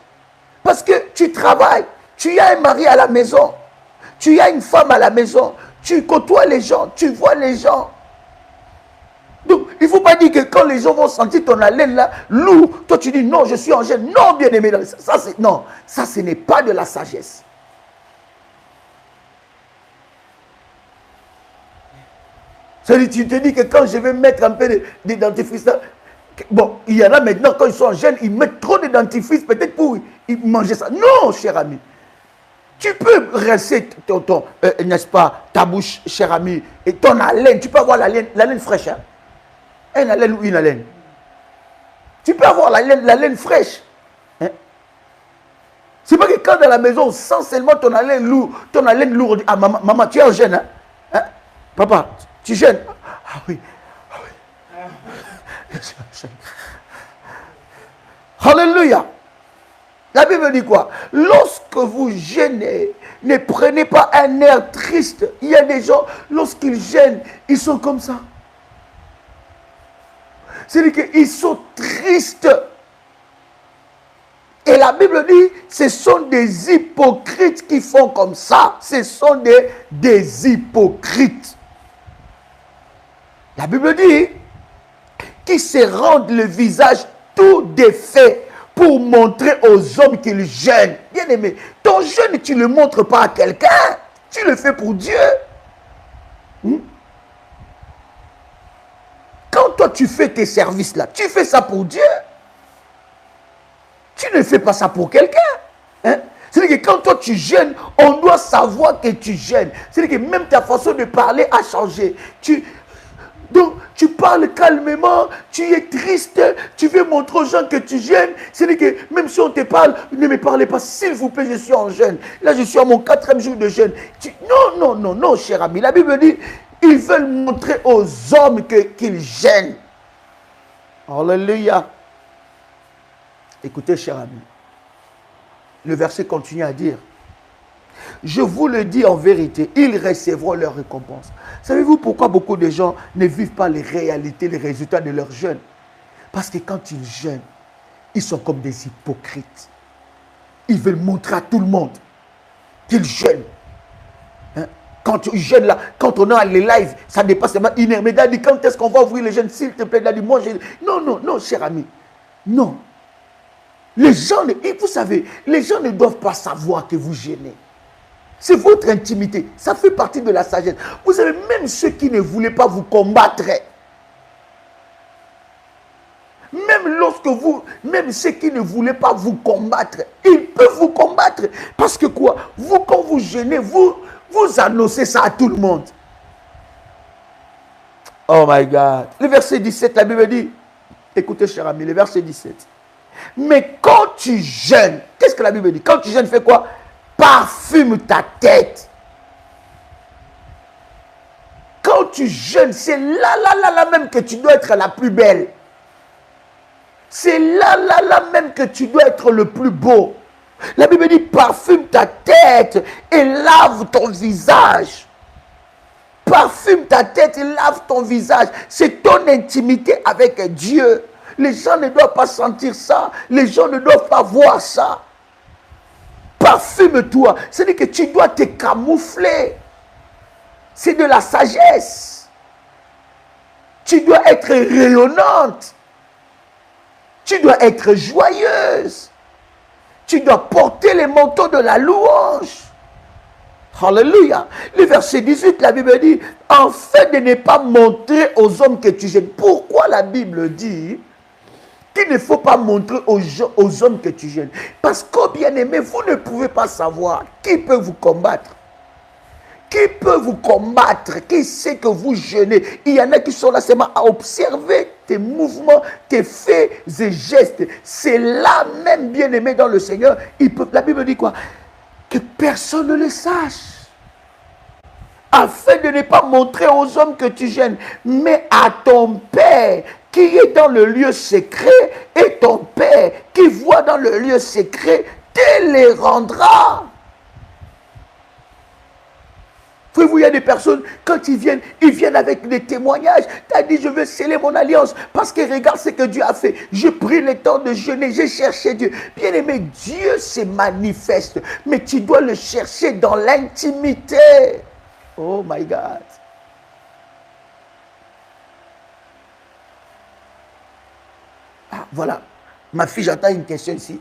Parce que tu travailles, tu as un mari à la maison, tu as une femme à la maison, tu côtoies les gens, tu vois les gens. Donc, il ne faut pas dire que quand les gens vont sentir ton haleine là, lourd, toi tu dis non, je suis en jeûne. Non, bien aimé, non, ça ce n'est pas de la sagesse. C'est-à-dire, tu te dis que quand je vais mettre un peu de dentifrice là, bon, il y en a maintenant, quand ils sont en jeûne, ils mettent trop de dentifrice, peut-être pour manger ça. Non, cher ami. Tu peux rincer n'est-ce pas, ta bouche, cher ami, et ton haleine. Tu peux avoir la laine fraîche. Hein? Un haleine ou une haleine. Tu peux avoir la laine fraîche. Hein? C'est pas que quand dans la maison, on sent seulement ton haleine lourde. Ah, maman, tu es en jeûne. Hein? Hein? Papa, tu jeûnes. Ah oui. Ah oui. Alléluia. La Bible dit quoi? Lorsque vous jeûnez, ne prenez pas un air triste. Il y a des gens, lorsqu'ils jeûnent, ils sont comme ça. C'est-à-dire qu'ils sont tristes. Et la Bible dit, ce sont des hypocrites qui font comme ça. Ce sont des hypocrites. La Bible dit, qui se rendent le visage tout défait pour montrer aux hommes qu'ils jeûnent. Bien aimé, ton jeûne, tu ne le montres pas à quelqu'un. Tu le fais pour Dieu. Quand toi, tu fais tes services là, tu fais ça pour Dieu. Tu ne fais pas ça pour quelqu'un. Hein? C'est-à-dire que quand toi, tu jeûnes, on doit savoir que tu jeûnes. C'est-à-dire que même ta façon de parler a changé. Donc, tu parles calmement, tu es triste, tu veux montrer aux gens que tu jeûnes. C'est-à-dire que même si on te parle, ne me parlez pas, s'il vous plaît, je suis en jeûne. Là, je suis à mon 4e jour de jeûne. Non, non, non, non, cher ami. La Bible dit, ils veulent montrer aux hommes qu'ils jeûnent. Alléluia. Écoutez, cher ami, le verset continue à dire, je vous le dis en vérité, ils recevront leur récompense. Savez-vous pourquoi beaucoup de gens ne vivent pas les réalités, les résultats de leur jeûne? Parce que quand ils jeûnent, ils sont comme des hypocrites. Ils veulent montrer à tout le monde qu'ils jeûnent. Hein? Quand tu jeûnes là, quand on a les lives, ça dépasse seulement une heure. Mais il a dit, quand est-ce qu'on va ouvrir les jeûnes? S'il te plaît, il a dit, moi, non, non, non, cher ami. Non. Les gens, vous savez, les gens ne doivent pas savoir que vous jeûnez. C'est votre intimité. Ça fait partie de la sagesse. Vous savez, même ceux qui ne voulaient pas vous combattre, même ceux qui ne voulaient pas vous combattre, ils peuvent vous combattre. Parce que quoi? Vous, quand vous jeûnez, vous annoncez ça à tout le monde. Oh my God. Le verset 17, la Bible dit, écoutez, cher ami, le verset 17. Mais quand tu jeûnes, qu'est-ce que la Bible dit? Quand tu jeûnes, fais quoi? Parfume ta tête. Quand tu jeûnes, c'est là même que tu dois être la plus belle. C'est là même que tu dois être le plus beau. La Bible dit, parfume ta tête et lave ton visage. Parfume ta tête et lave ton visage. C'est ton intimité avec Dieu. Les gens ne doivent pas sentir ça. Les gens ne doivent pas voir ça. Parfume-toi. C'est-à-dire que tu dois te camoufler. C'est de la sagesse. Tu dois être rayonnante. Tu dois être joyeuse. Tu dois porter les manteaux de la louange. Alléluia. Le verset 18, la Bible dit, afin de ne pas montrer aux hommes que tu gênes. Pourquoi la Bible dit qu'il ne faut pas montrer aux hommes que tu gênes? Parce qu'au bien-aimé, vous ne pouvez pas savoir qui peut vous combattre. Qui peut vous combattre? Qui sait que vous jeûnez? Il y en a qui sont là seulement à observer tes mouvements, tes faits et gestes. C'est là même, bien-aimé dans le Seigneur. La Bible dit quoi? Que personne ne le sache. Afin de ne pas montrer aux hommes que tu jeûnes, mais à ton Père qui est dans le lieu secret, et ton Père qui voit dans le lieu secret te les rendra. Vous, il y a des personnes, quand ils viennent avec des témoignages. Tu as dit, je veux sceller mon alliance parce que regarde ce que Dieu a fait. J'ai pris le temps de jeûner, j'ai cherché Dieu. Bien aimé, Dieu se manifeste, mais tu dois le chercher dans l'intimité. Oh my God. Ah, voilà. Ma fille, j'entends une question ici.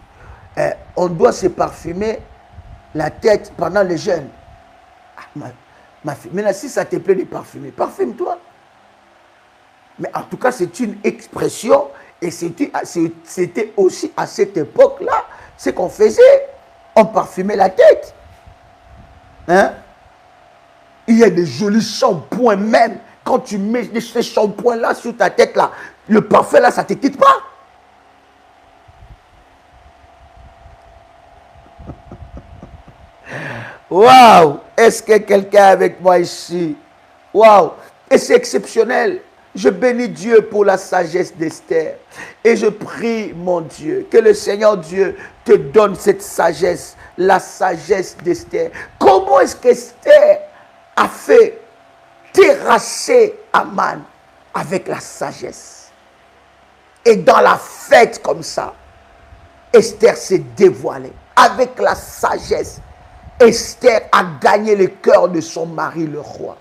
On doit se parfumer la tête pendant le jeûne. Ah, ma fille, maintenant, si ça te plaît de parfumer, parfume-toi. Mais en tout cas, c'est une expression et c'était aussi à cette époque-là ce qu'on faisait. On parfumait la tête. Hein? Il y a des jolis shampoings même. Quand tu mets ces shampoings-là sur ta tête-là, le parfum là, ça ne te quitte pas. Waouh! Est-ce que quelqu'un est avec moi ici? Waouh! Et c'est exceptionnel. Je bénis Dieu pour la sagesse d'Esther. Et je prie, mon Dieu, que le Seigneur Dieu te donne cette sagesse, la sagesse d'Esther. Comment est-ce qu'Esther a fait terrasser Aman avec la sagesse? Et dans la fête comme ça, Esther s'est dévoilée avec la sagesse. Esther a gagné le cœur de son mari, le roi.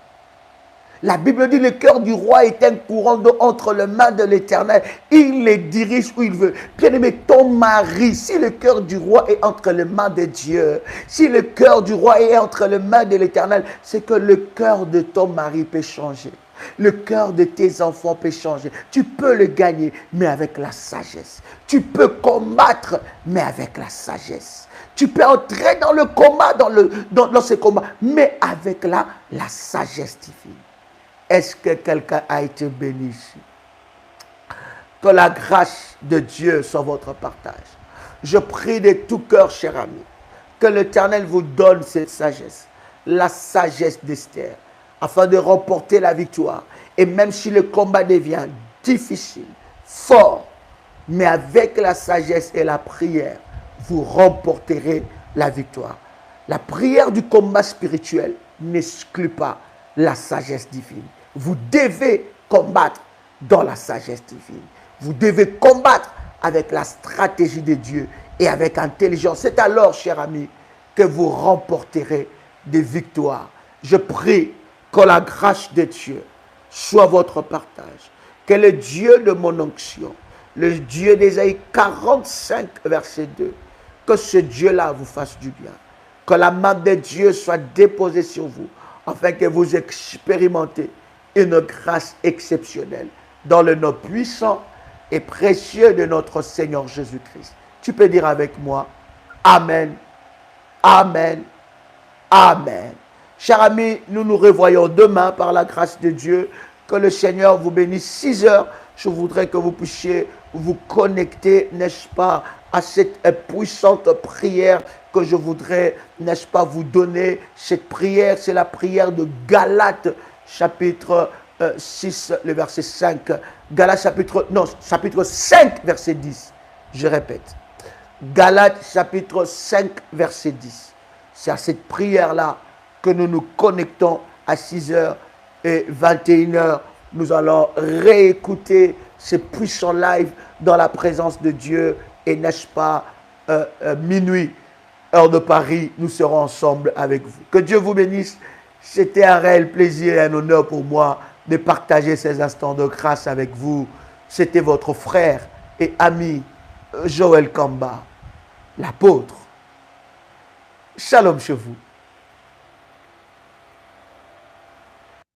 La Bible dit le cœur du roi est un courant d'eau entre les mains de l'Éternel. Il les dirige où il veut. Bien-aimé, ton mari, si le cœur du roi est entre les mains de Dieu, si le cœur du roi est entre les mains de l'Éternel, c'est que le cœur de ton mari peut changer. Le cœur de tes enfants peut changer. Tu peux le gagner, mais avec la sagesse. Tu peux combattre, mais avec la sagesse. Tu peux entrer dans le combat, dans ce combat, mais avec la sagesse divine. Est-ce que quelqu'un a été béni ici? Que la grâce de Dieu soit votre partage. Je prie de tout cœur, cher ami, que l'Éternel vous donne cette sagesse, la sagesse d'Esther, afin de remporter la victoire. Et même si le combat devient difficile, fort, mais avec la sagesse et la prière, vous remporterez la victoire. La prière du combat spirituel n'exclut pas la sagesse divine. Vous devez combattre dans la sagesse divine. Vous devez combattre avec la stratégie de Dieu et avec intelligence. C'est alors, cher ami, que vous remporterez des victoires. Je prie que la grâce de Dieu soit votre partage. Que le Dieu de mon onction, le Dieu d'Ésaïe 45, verset 2, que ce Dieu-là vous fasse du bien. Que la main de Dieu soit déposée sur vous, afin que vous expérimentez une grâce exceptionnelle dans le nom puissant et précieux de notre Seigneur Jésus-Christ. Tu peux dire avec moi, Amen, Amen, Amen. Chers amis, nous nous revoyons demain par la grâce de Dieu. Que le Seigneur vous bénisse. 6 heures, je voudrais que vous puissiez vous connecter, n'est-ce pas, à cette puissante prière que je voudrais, n'est-ce pas, vous donner. Cette prière, c'est la prière de Galates, chapitre 6, le verset 5. Galates, chapitre 5, verset 10. Je répète. Galates, chapitre 5, verset 10. C'est à cette prière-là que nous nous connectons à 6h et 21h. Nous allons réécouter ces puissants lives dans la présence de Dieu. Et n'est-ce pas, minuit, heure de Paris, nous serons ensemble avec vous. Que Dieu vous bénisse. C'était un réel plaisir et un honneur pour moi de partager ces instants de grâce avec vous. C'était votre frère et ami Joël Kamba, l'apôtre. Shalom chez vous.